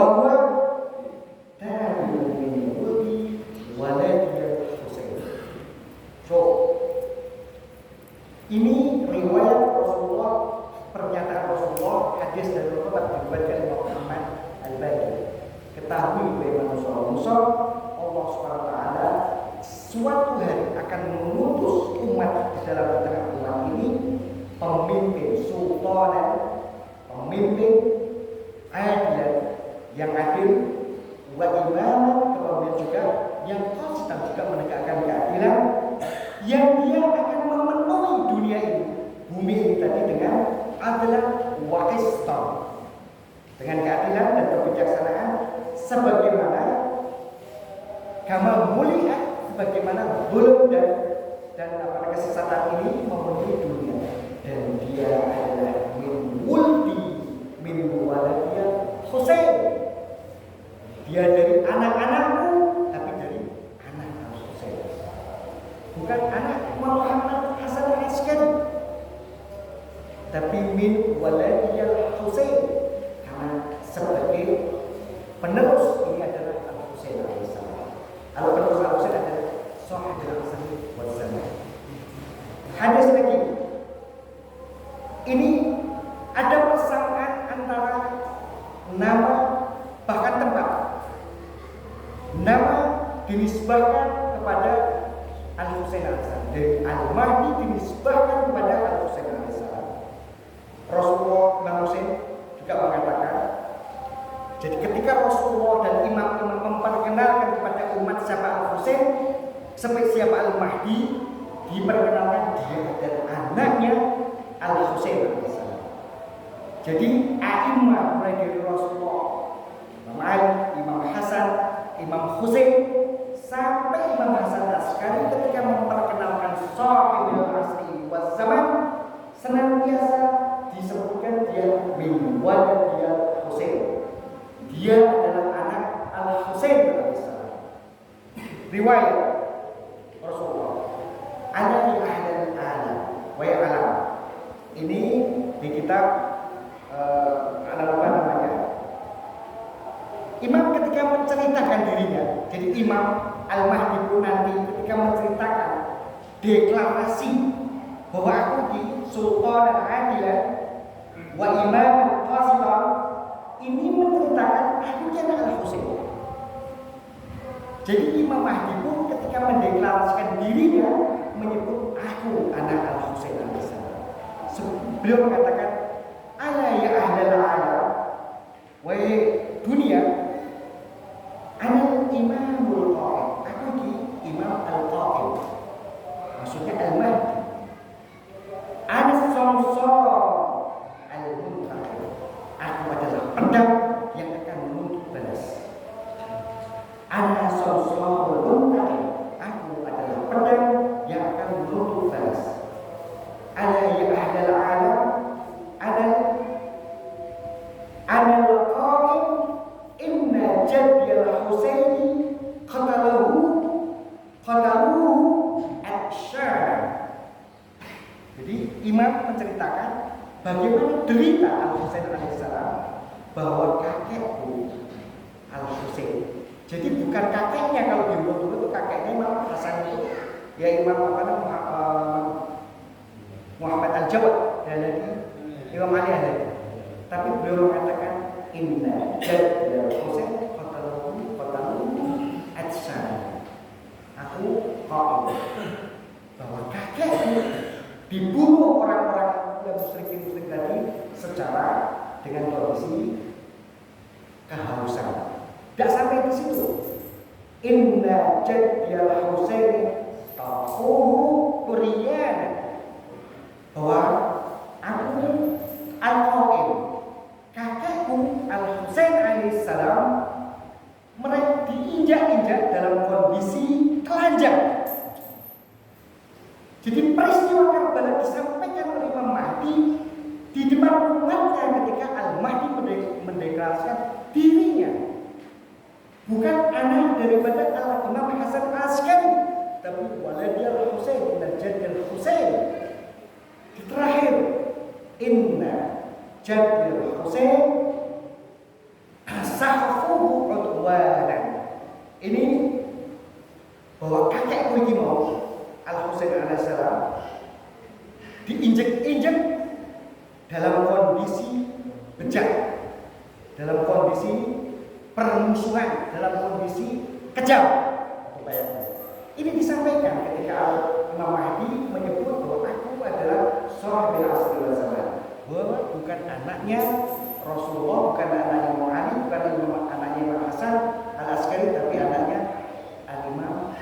Wahwa tabi'un min wudi waladiyal Husain. So, ini riwayat Rasulullah, pernyataan Rasulullah, hadis dari Rasulullah diriwayatkan Imam Ahmad Al-Baqi. Ketahui bahwa manusia Allah SWT suatu hari akan mengutus umat di dalam tengah umat ini pemimpin sultan, pemimpin adil yang adil, wa imam, kemudian juga yang konstan juga menegakkan keadilan, yang dia akan memenuhi dunia ini, bumi ini tadi dengan adalah wa qistan, dengan keadilan dan kebijaksanaan, sebagaimana kama mulia, sebagaimana zulm dan kesesatan ini memenuhi dunia. Dan dia adalah min waladiyal Husain. Dia dari anak-anakku, tapi dari anak Al-Husain. Bukan anak Muhammad Hasan Al-Askari, tapi min waladiyal Husain, karena sebagai penerus ini adalah Al-Husain alaihissalam. Penerus Al-Husain adalah Sahibul Hasan wal Zaman. Hadis lagi. Ini ada persamaan antara nama bahkan tempat. Nama dinisbahkan kepada Al-Husain alaihissalam, dan Al-Mahdi dinisbahkan kepada Al-Husain alaihissalam. Rasulullah Imam Husain juga mengatakan, jadi ketika Rasulullah dan imam-imam memperkenalkan kepada umat siapa Al-Husain, seperti siapa Al-Mahdi, diperkenalkan dia adalah anaknya Al-Husain alaihissalam. Jadi a'imah mulai dari Rasulullah, Imam Ali, Imam Hasan, Imam Husain, sampai Imam Hasan Askari ketika memperkenalkan Sahibul Asri waz Zaman, senantiasa disebutkan dia min waladiyal Husain. Dia adalah anak Al-Husain alaihissalam. Riwayat Rasulullah, ana li ahlil alam wa ya'lam. Ini di kitab apa namanya? Imam ketika menceritakan dirinya, jadi Imam Al-Mahdi pun nanti ketika menceritakan deklarasi bahwa aku di Sultan Al-Adil wa Imam Al-Qasitan, ini menceritakan aku anak Al-Husain. Jadi Imam Mahdi pun ketika mendeklarasikan dirinya menyebut aku anak Al-Husain alaihissalam. Beliau mengatakan, ala ya ahlal alam, wahai dunia, ana imamul qaim, aku di imam al-qaim, maksudnya al-mahdi. Ana samsar al-muntaqim, aku adalah pedang yang akan menuntut balas. Ana samsar al-muntaqim, aku adalah pedang yang akan menuntut balas. Ala ya ahlal alam, ana al-qaim, inna jaddi al-Husaini qataluhu at-Syam. Jadi Imam menceritakan bagaimana derita Al-Husain alaihissalam, bahwa kakekku Al-Husain. Jadi bukan kakeknya, kalau di dulu itu kakeknya Imam Hasan itu ya Imam Muhammad Al-Jawad dan Imam Ali Al-Hadi. Tapi beliau mengatakan inna jaddi al-Husain qataluhu at-Syam. Aku qaim, bahwa kakekku dibunuh orang-orang yang musyrik tadi secara dengan kondisi kehausan. Tidak sampai di situ. Inna jaddi al-Husain taquhu quriyana, bahwa aku al-qaim, kakekku Al-Husain alaihissalam, mereka diinjak-injak dalam kondisi telanjang. Jadi peristiwa Karbala disampaikan oleh Imam Mahdi di depan umatnya ketika Al-Mahdi mendeklarasikan dirinya bukan anak daripada Imam Hasan Askari, tapi waladiyal Husain dan jadil Husain. Di terakhir, inna jadil Husain sahaf ini bahwa kakekku ini mau Al-Husain alaihissalam diinjek-injek dalam kondisi bejat, dalam kondisi permusuhan, dalam kondisi kejam. Ini disampaikan ketika Imam Mahdi menyebut bahwa aku adalah Sahibul Asri wal Zaman, bahwa bukan anaknya Rasulullah, bukan anaknya Muhammad, bukan anaknya Imam Hasan Al-Askari, tapi anaknya Imam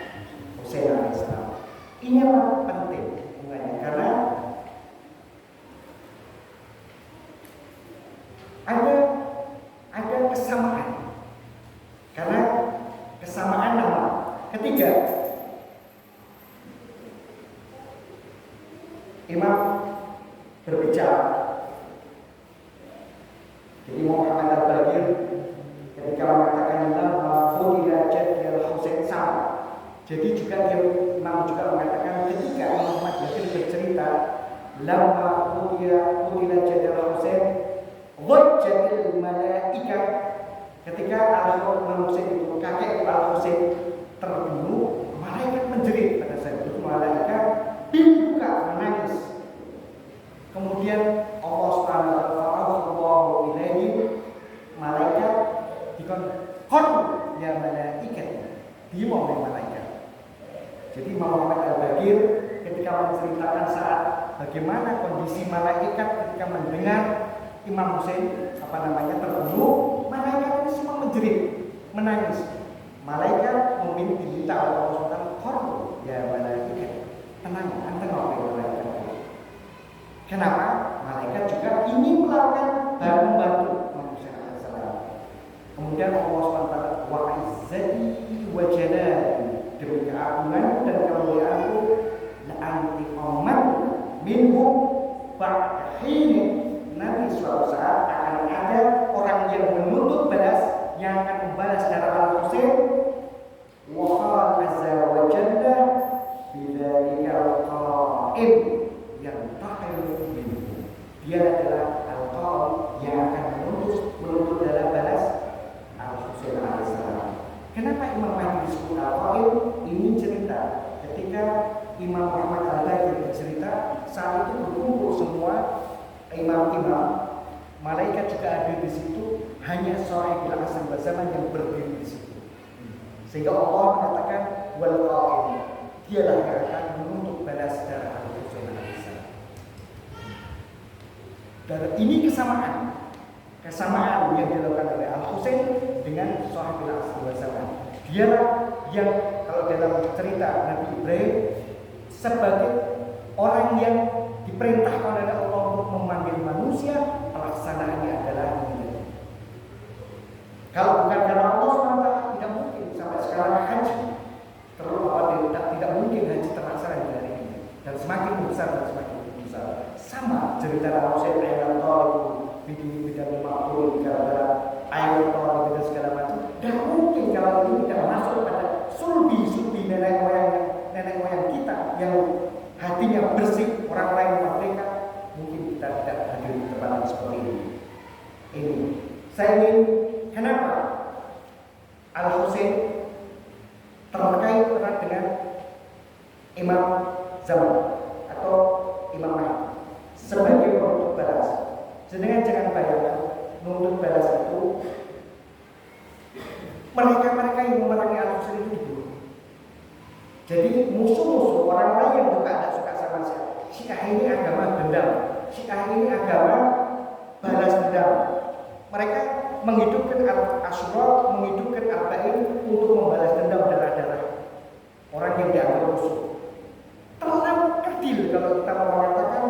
Husain alaihissalam. Ini yang penting hubungannya karena ada kesamaan, karena kesamaan nama. Ketiga, Imam berbicara. Jadi Muhammad Al-Baqir ketika mengatakan lama qutila Jaddi Al-Husain sama. Jadi juga Imam juga mengatakan ketika Muhammad Al-Baqir bercerita lama qutila Jaddi Al-Husain wajjatil malaikah, ketika Al-Imam Husain itu kakek Al-Husain terbunuh, malaikat menjerit pada saat itu, malaikat dibuka menangis. Kemudian Allah Subhanahu wa taala ilaihi, malaikat dikon ya malaikat diwong malaikat. Jadi Muhammad Al-Baqir ketika menceritakan saat bagaimana kondisi malaikat ketika mendengar Imam Husain terbunuh, malaikat itu semua menjerit, menangis. Malaikat diminta oleh Allah Subhanahu ya malaikat, tenang, malaikat. Kenapa? Malaikat juga ingin melakukan membantu Imam Husain alaihissalam. Kemudian Allah SWT wa izzati wa jalali, demi keagungan dan kemuliaanku la antiqaman minhum ba'da hin. Nanti suatu saat akan ada orang yang menuntut balas, yang akan membalas darah Al-Husain. Wa qala azza wa jalla bidzalika al-qa'im yang takhir minhu. Dia adalah al-qa'im yang akan menuntut darah balas Al-Husain alaihissalam. Kenapa Imam Mahdi disebut al-qa'im? Ini cerita ketika Imam Muhammad Al-Baqir bercerita, saat itu berkumpul semua imam-imam, malaikat juga ada di situ, hanya Sahibul Asri wal Zaman yang berdiri di situ. Sehingga Allah mengatakan wal qa'im, dialah yang akan menuntut balas darah Al-Husain alaihissalam. Dan ini kesamaan yang dilakukan oleh Al-Husain dengan Sahibul Asri wal Zaman. Dialah yang kalau dalam cerita Nabi Ibrahim sebagai orang yang diperintahkan oleh Allah untuk memanggil manusia, pelaksanaannya adalah ini. Kalau bukan karena Allah SWT, tidak mungkin sampai sekarang haji tidak mungkin haji terlaksana di hari ini. Dan semakin besar dan semakin besar. Sama cerita Rasul ayat Thalib, bidang makhluk, gara-gara ayat Thalib dan segala macam. Dan mungkin kalau ini tidak masuk pada sulbi nenek moyang kita yang hatinya bersih, orang-orang yang merdeka, mungkin kita tidak hadir di tempat seperti ini. Saya ingin, kenapa Al-Husain terkait erat dengan Imam Zaman atau Imam Mahdi sebagai penuntut balas. Sedangkan jangan bayangkan penuntut balas itu mereka yang memerangi Al-Husain itu dibunuh. Jadi musuh-musuh orang-orang yang tidak suka sama saya. Syiah ini agama dendam, Syiah ini agama balas dendam. Mereka menghidupkan Asyura, menghidupkan Arba'in untuk membalas dendam darah-darah orang yang dianggap musuh. Terlalu kecil kalau kita mengatakan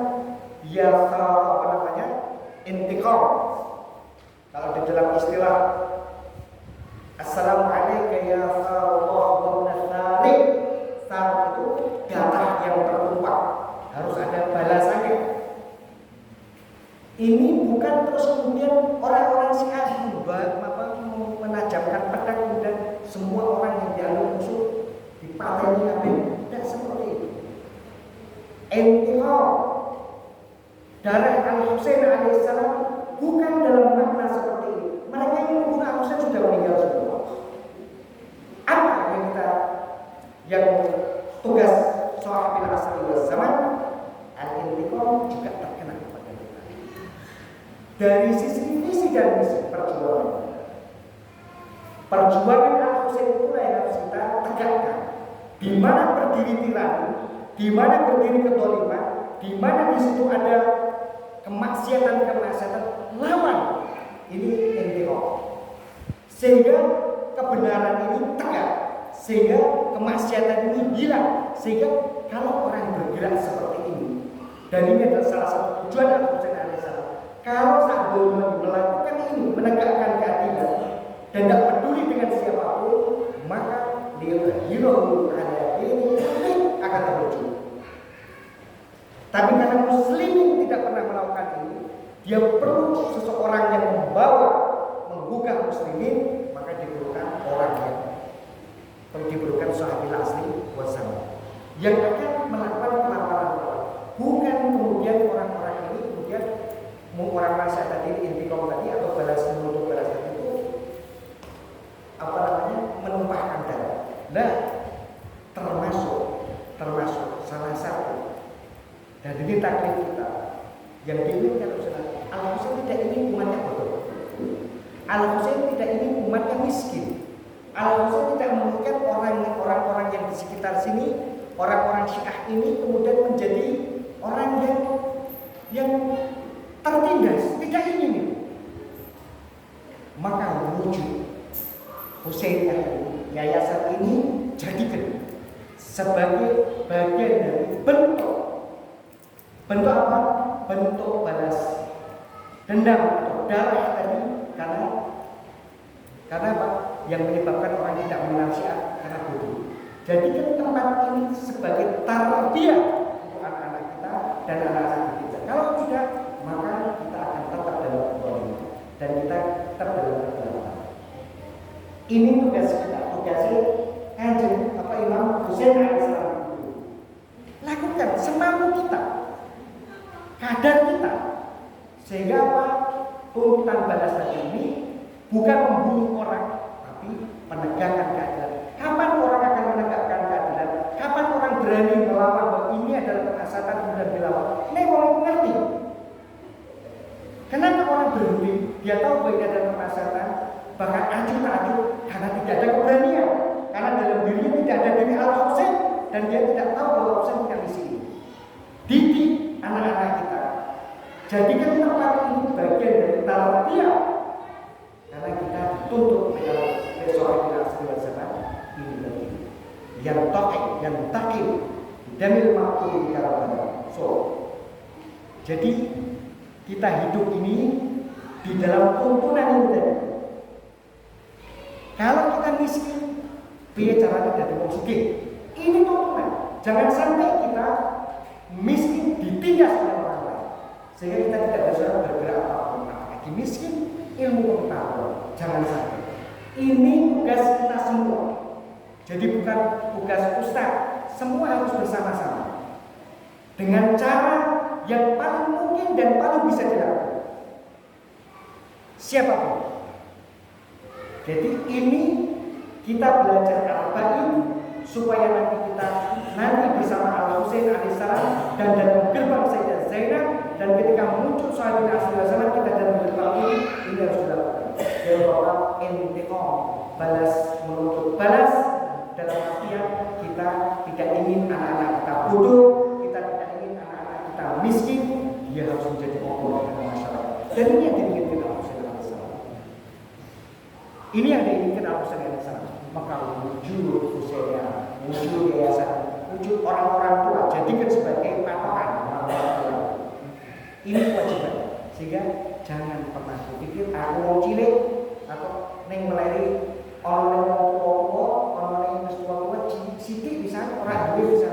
ya intiqam. Kalau di dalam istilah Assalamualaikum ya Allah wa nasarik, saat itu darah yang tertumpah harus ada balasannya. Ini bukan terus kemudian orang-orang Syiah menajamkan pedang kemudian semua orang yang dianggap musuh dipateni kabeh. Tidak seperti itu. Intiqam darah Al-Husain alaihissalam bukan dalam makna seperti ini. Mereka yang membunuh Al-Husain sudah meninggal semua. Apa dari sisi visi dan misi perjuangan. Perjuangan Al-Husain itulah yang harus kita tegakkan. Di mana berdiri tirani, di mana berdiri kedoliman, di mana di situ ada kemaksiatan, lawan. Ini intikam. Sehingga kebenaran ini tegak, sehingga kemaksiatan ini hilang, sehingga kalau orang bergerak seperti ini, dan ini adalah salah satu tujuan Al-Husain alaihissalam. Kalau saat melakukan ini, menegakkan keadilan dan tidak peduli dengan siapapun, maka dia hero ini akan terwujud. Tapi karena muslimin tidak pernah melakukan ini, dia perlu seseorang yang menggugah muslimin, maka diperlukan orang yang diperlukan sahabil asli wassalam yang akan melakukan pelaporan, bukan kemudian orang-orang ini kemudian orang masa tadi intikam tadi atau balas menurut balas tadi itu menumpahkan darah. Nah, termasuk salah satu dan ini taklif kita yang diinginkan Al-Husain tidak ingin umatnya bodoh. Al-Husain tidak ingin umatnya miskin. Al-Husain tidak menginginkan orang-orang yang di sekitar sini, orang-orang Syiah ini kemudian menjadi orang yang tertindas. Tidak ingin itu. Maka wujud Husainiyah yayasan ini jadikan sebagai bagian dari bentuk apa? Bentuk balas dendam atau darah tadi karena apa? Yang menyebabkan orang tidak mengenal Syiah karena bodoh. Jadikan tempat ini sebagai tarbiyah untuk anak-anak kita dan anak-anak kita. Kalau tidak, maka kita akan tetap dalam kebaikan dan kita tetap dalam kebaikan. Ini tugas kita, tugasnya Imam Husain alaihissalam. Lakukan semampu kita, kadar kita, sehingga tuntutan balas tadi ini bukan membunuh orang, tapi menegakkan keadilan. Kapan orang akan menegakkan keadilan? Kapan orang berani melawan bahwa ini adalah kemaksiatan kemudian dilawan? Ini orang ngerti. Kenapa orang berhenti? Dia tahu bahwa ini adalah kemaksiatan, bahkan acuh karena tidak ada keberanian. Karena dalam dirinya tidak ada diri Al-Husain dan dia tidak tahu bahwa Husain punya misi ini. Didik anak-anak kita. Jadikan tempat ini bagian dari tarbiyah. Karena kita dituntut dalam besok kita segala zaman ini lagi. Yang takim damil ma'qul karabana. Jadi kita hidup ini di dalam tuntunan ini tadi. Kalau kita miskin, biaya caranya dari wong sugih. Ini tuntunan. Jangan sampai kita miskin ditindas oleh orang lain, sehingga kita tidak bisa bergerak apapun. Apalagi miskin ilmu pengetahuan. Jangan sampai. Ini tugas kita semua. Jadi bukan tugas ustaz. Semua harus bersama-sama dengan cara yang paling mungkin dan paling bisa dilakukan. Siapapun. Jadi ini kita belajar Al-Baqi supaya nanti bersama Al-Husain alaihissalam dan dalam gerbang Sayyidah Zainab, dan ketika muncul sahabat Rasulullah kita dalam gerbang ini harus dilakukan. Dan bahwa intiqam, menuntut balas dalam artian kita tidak ingin anak-anak kita bodoh, kita tidak ingin anak-anak kita miskin, dia harus menjadi pokok dalam masyarakat. Dan ini yang diinginkan Al-Husain alaihissalam. Ini yang diinginkan Al-Husain alaihissalam. Maka wujud Husainiyah, wujud yayasan, wujud orang-orang tua jadikan sebagai patokan orang-orang tua. Ini kewajiban. Sehingga jangan pernah berpikir aku mau cilik atau neng meleri orang yang tua, orang yang tua sidik bisa, orang duwe bisa.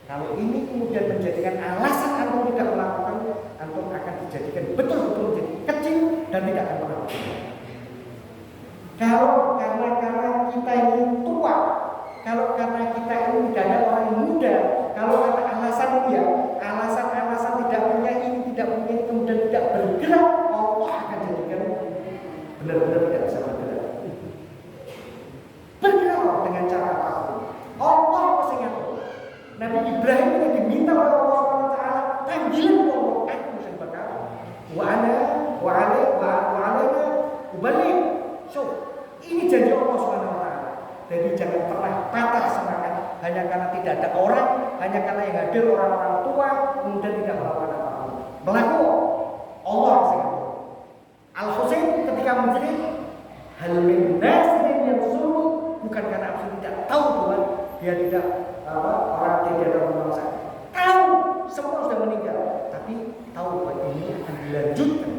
Kalau ini kemudian menjadikan alasan antum tidak melakukan, antum akan dijadikan betul-betul menjadi kecil dan tidak akan pernah berubah. Kalau karena kita ini tua, kalau karena kita ini tidak ada orang yang muda, kalau karena alasan tidak punya ini, kemudian tidak bergerak, Allah akan jadikan benar-benar tidak bisa bergerak. Bergerak dengan cara apapun. Allah pasti ngatur. Nabi Ibrahim yang diminta oleh Allah SWT, panggilan Allah, aku bisa bakal. Wa ana Ini janji Allah Subhanahu wa taala. Jadi jangan pernah patah semangat hanya karena tidak ada orang, hanya karena yang hadir orang-orang tua, kemudian tidak melakukan apa-apa. Berlaku Allah sangat. Al-Husain ketika menjerit hal min nasirin yang suruh, bukan karena Al-Husain tidak tahu bahwa dia tidak orang tidak ada bangsa. Tahu semua sudah meninggal, tapi tahu bahwa ini akan dilanjutkan.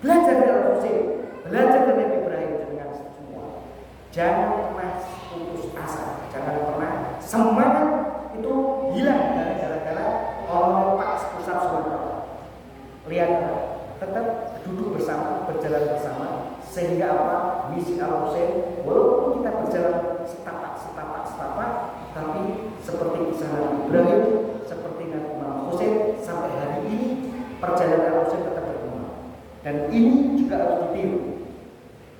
Belajar dari Al-Husain, belajar dari Nabi Ibrahim dengan semua. Jangan pernah putus asa, jangan pernah semangat itu hilang gara-gara orang Pak pusat Sumatera. Lihat, tetap duduk bersama, berjalan bersama, sehingga apa? Misi Al-Husain, walaupun kita berjalan setapak, tapi seperti kisah Nabi Ibrahim, seperti Nabi Husain, sampai hari ini perjalanan Al-Husain tetap berkembang. Dan ini juga harus ditiru.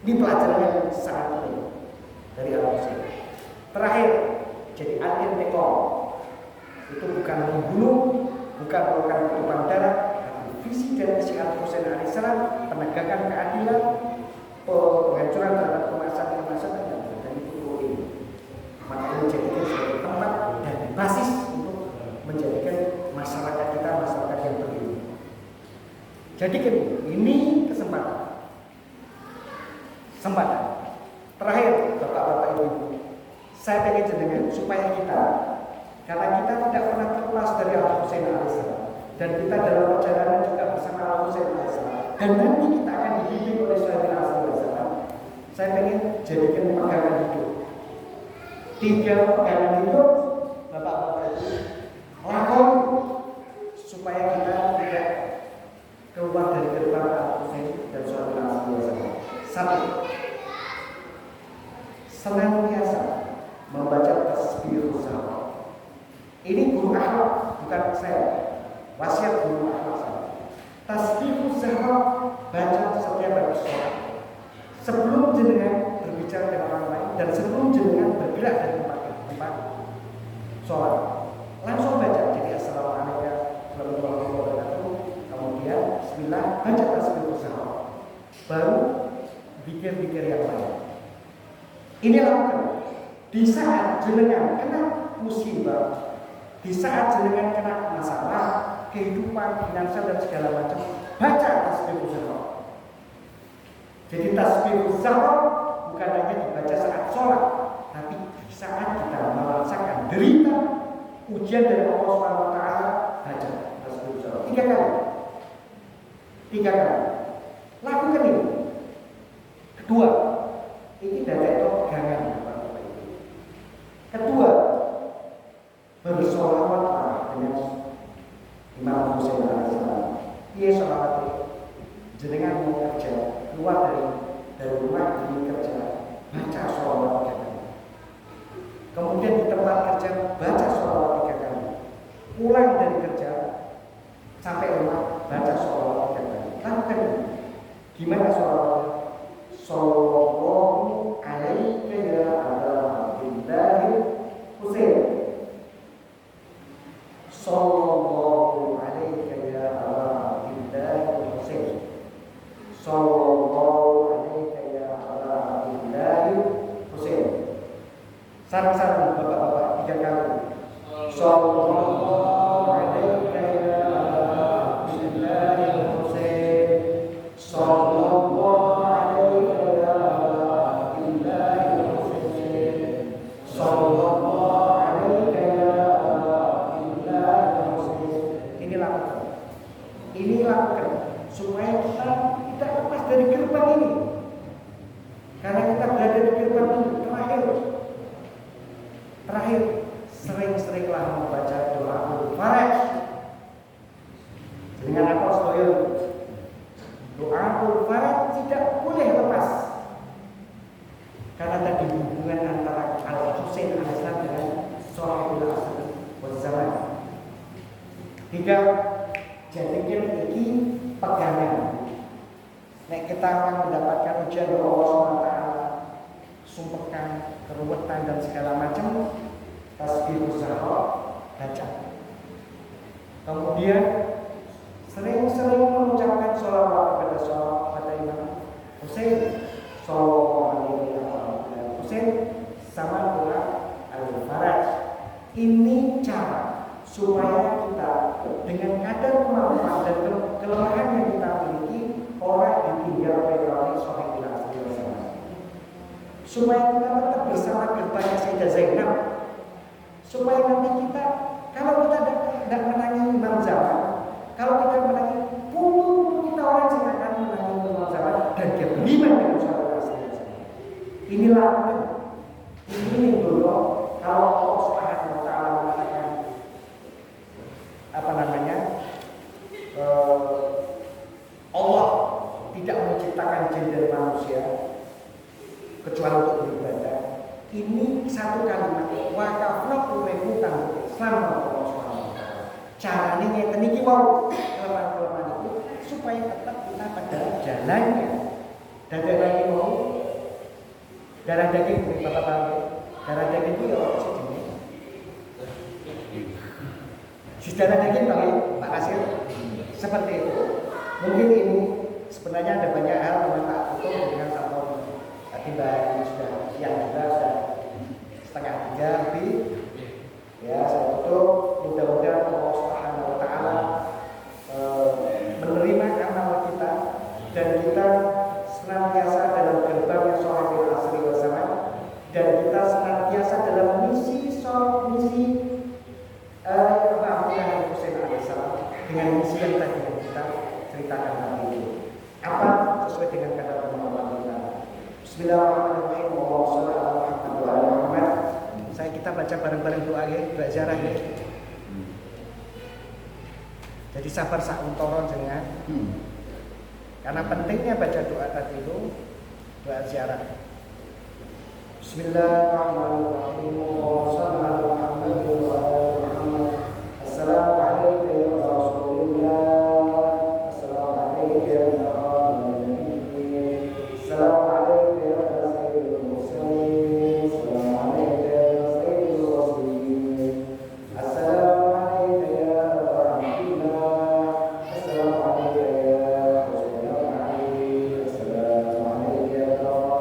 Ini pelajaran yang sangat penting dari Al-Husain. Terakhir, jadi anti-tekor itu bukan membunuh, bukan melakukan penutupan darah, tapi visi dan misi Al-Husain alaihissalam penegakan keadilan, penghancuran terhadap kemasan dan itu ini. Maka ini dijadikan sebagai tempat dan basis untuk menjadikan masyarakat kita masyarakat yang berilmu. Jadi ini kesempatan. Terakhir, Bapak-bapak Ibu, saya pengen jenengan supaya kita, karena kita tidak pernah terlepas dari Al-Husain alaihissalam, dan kita dalam perjalanan juga bersama Al-Husain alaihissalam, dan nanti kita akan dibimbing oleh Syaikhul alaihissalam. Saya pengen jadikan pegangan hidup. 3 pegangan hidup, Bapak-bapak Ibu, lakon supaya kita tidak keluar dari gerbang Al-Husain dan Syaikhul alaihissalam. 1. Senantiasa membaca tasbihus zahra. Ini guru akhlak, bukan saya. Wasiat guru akhlak saya. Tasbihus zahra baca setiap habis sholat. Sebelum jenengan berbicara dengan orang lain dan sebelum jenengan bergerak dari tempat sholat, langsung baca. Jadi assalamualaikum warahmatullahi wabarakatuh. Kemudian bismillah, baca tasbihus zahra. Baru pikir-pikir yang lain. Ini lakukan di saat jenengan kena musibah, di saat jenengan kena masalah kehidupan finansial dan segala macam, baca tasbihus zahra. Jadi tasbihus zahra bukan hanya dibaca saat sholat, tapi di saat kita merasakan derita, ujian dari Allah Subhanahu wa taala, baca tasbihus zahra 3 kali. 3 kali. Lakukan ini. Kedua, ini dari pegangan Bapak Ibu. Kedua, bersolawat dengan Imam Husain alaihissalam. Iya solawat jenengan mau kerja, keluar dari rumah ini kerja, baca solawat 3 kali. Kemudian di tempat kerja baca solawat 3 kali. Pulang dari kerja sampai rumah baca solawat 3 kali. Lakukan ini. Gimana solawatnya? Sallallahu alaihi ya Abdullah Husain. Sallallahu alaihi ya Abdullah Husain. Sallallahu alaihi ya Abdullah Husain. Sama-sama Bapak-bapak 3 kali. Sallallahu alaihi ya Abdullah Husain. Sallallahu ini lakukan supaya kita tidak lepas dari gerbang ini, karena kita berada di gerbang ini. Terakhir sering-seringlah membaca doa al-faraj dengan apa soal doa al-faraj tidak boleh lepas, karena tadi hubungan antara Al-Husain alaihissalam dengan Shahibul Asr wal Zaman. 3, jadikan ini pegangan. Nek kita akan mendapatkan ujian dari Allah SWT, sumpekan, keruwetan dan segala macam, tasbihus zahra baca. Kemudian sering-sering mengucapkan sholawat kepada Imam Husain sallallahu alaihi Husain sama doa Al-Faraj. Ini cara supaya kita dengan kadar kemampuan dan kelemahan yang kita miliki orang ditinggal oleh Sahibul Asri Wasallam. Supaya kita tetap bersama gerbangnya Sayyidah Zainab. Supaya nanti kita, kalau kita tidak menangi Imam Zaman, kalau kita menangi puluh kita orang yang akan menangi Imam Zaman dan dia beriman dengan Sahibul Asri Wasallam. Inilah ini dulu kalau Allah Subhanahu wa taala mengatakan Allah tidak menciptakan jin dan manusia kecuali untuk beribadah. Ini satu kalimat wakafna kureku tanggung Islam Allah Subhanahu wa taala. Carane ngeten iki wau kelemahan-kelemahan itu supaya tetap kita pada jalannya. Dan lagi mau darah daging Bapak darah daging itu ya apa sih? Darah daging Pak Kasir seperti itu. Mungkin ini sebenarnya ada banyak hal yang Pak Tutup dengan satu tiba ini sudah siang juga sudah setengah 3 lebih. Ya saya tutup. Mudah-mudahan Allah Subhanahu wa taala menerima amal kita dan kita senantiasa dalam gerbangnya Sahibul Asri Wasallam dan kita senantiasa dalam misi dengan misi yang tadi yang kita ceritakan tadi itu. Apa sesuai dengan kata kemampuan kita. Bismillahirrahmanirrahim. Allahumma shalli ala Muhammad wa ala Muhammad. Kita baca bareng-bareng doa ya, doa ziarah ya. Jadi sabar sak untoro jenengan. Karena pentingnya baca doa tadi itu doa ziarah. Bismillahirrahmanirrahim. Allahumma shalli ala Muhammad wa ala Muhammad. Assalamualaikum ya Rasulullah. Assalamualaikum ya Nabi. Assalamualaikum ya Sayyidul Mursalin. Assalamualaikum ya Sayyidul Rasulin. Assalamualaikum ya Rahmatullah. Assalamualaikum ya Rasulullah. Assalamualaikum ya Rahmatullah.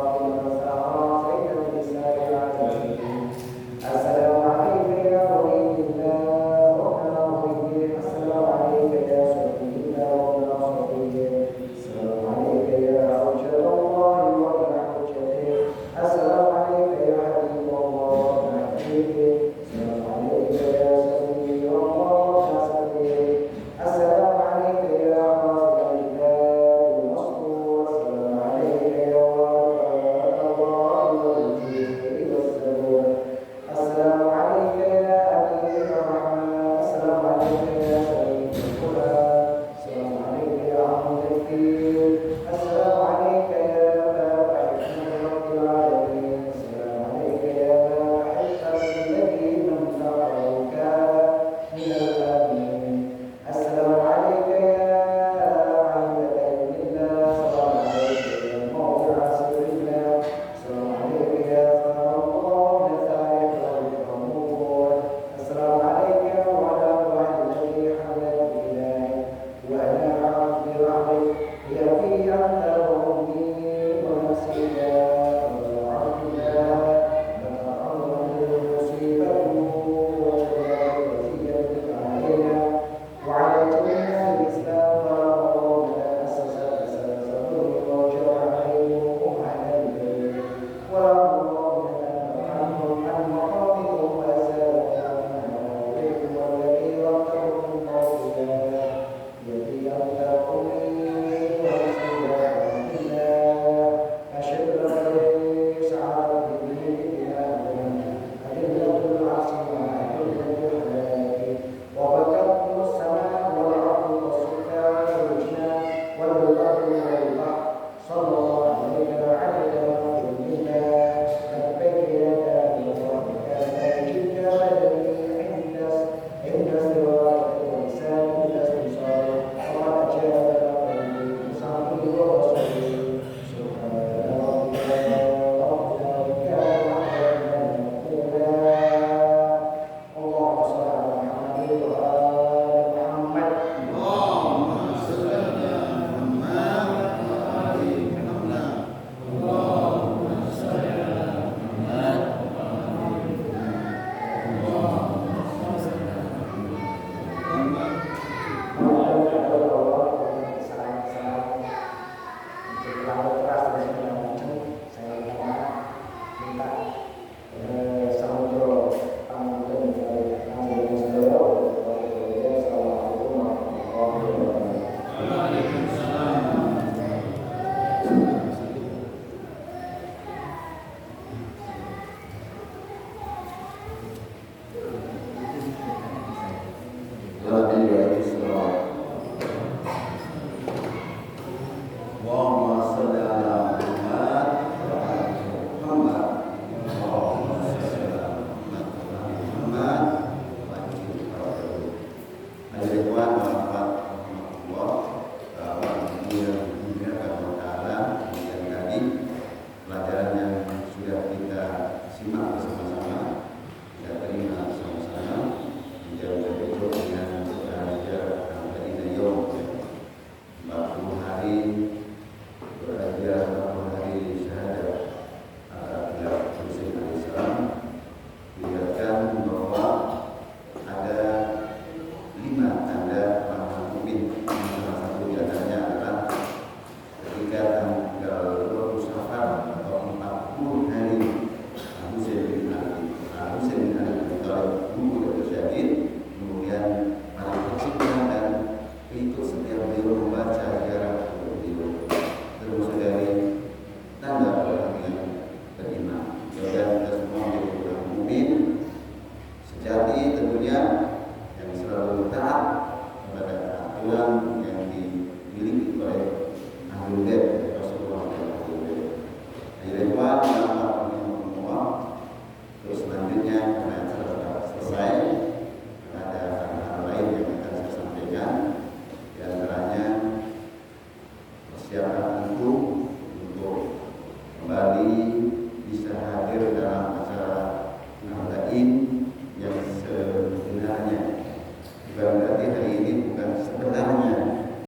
yang dimiliki oleh ahli bait Rasulullah SAW. Ikhwan yang semua, terus selanjutnya karena sudah selesai, ada hal lain yang akan saya sampaikan, di antaranya persiapan untuk kembali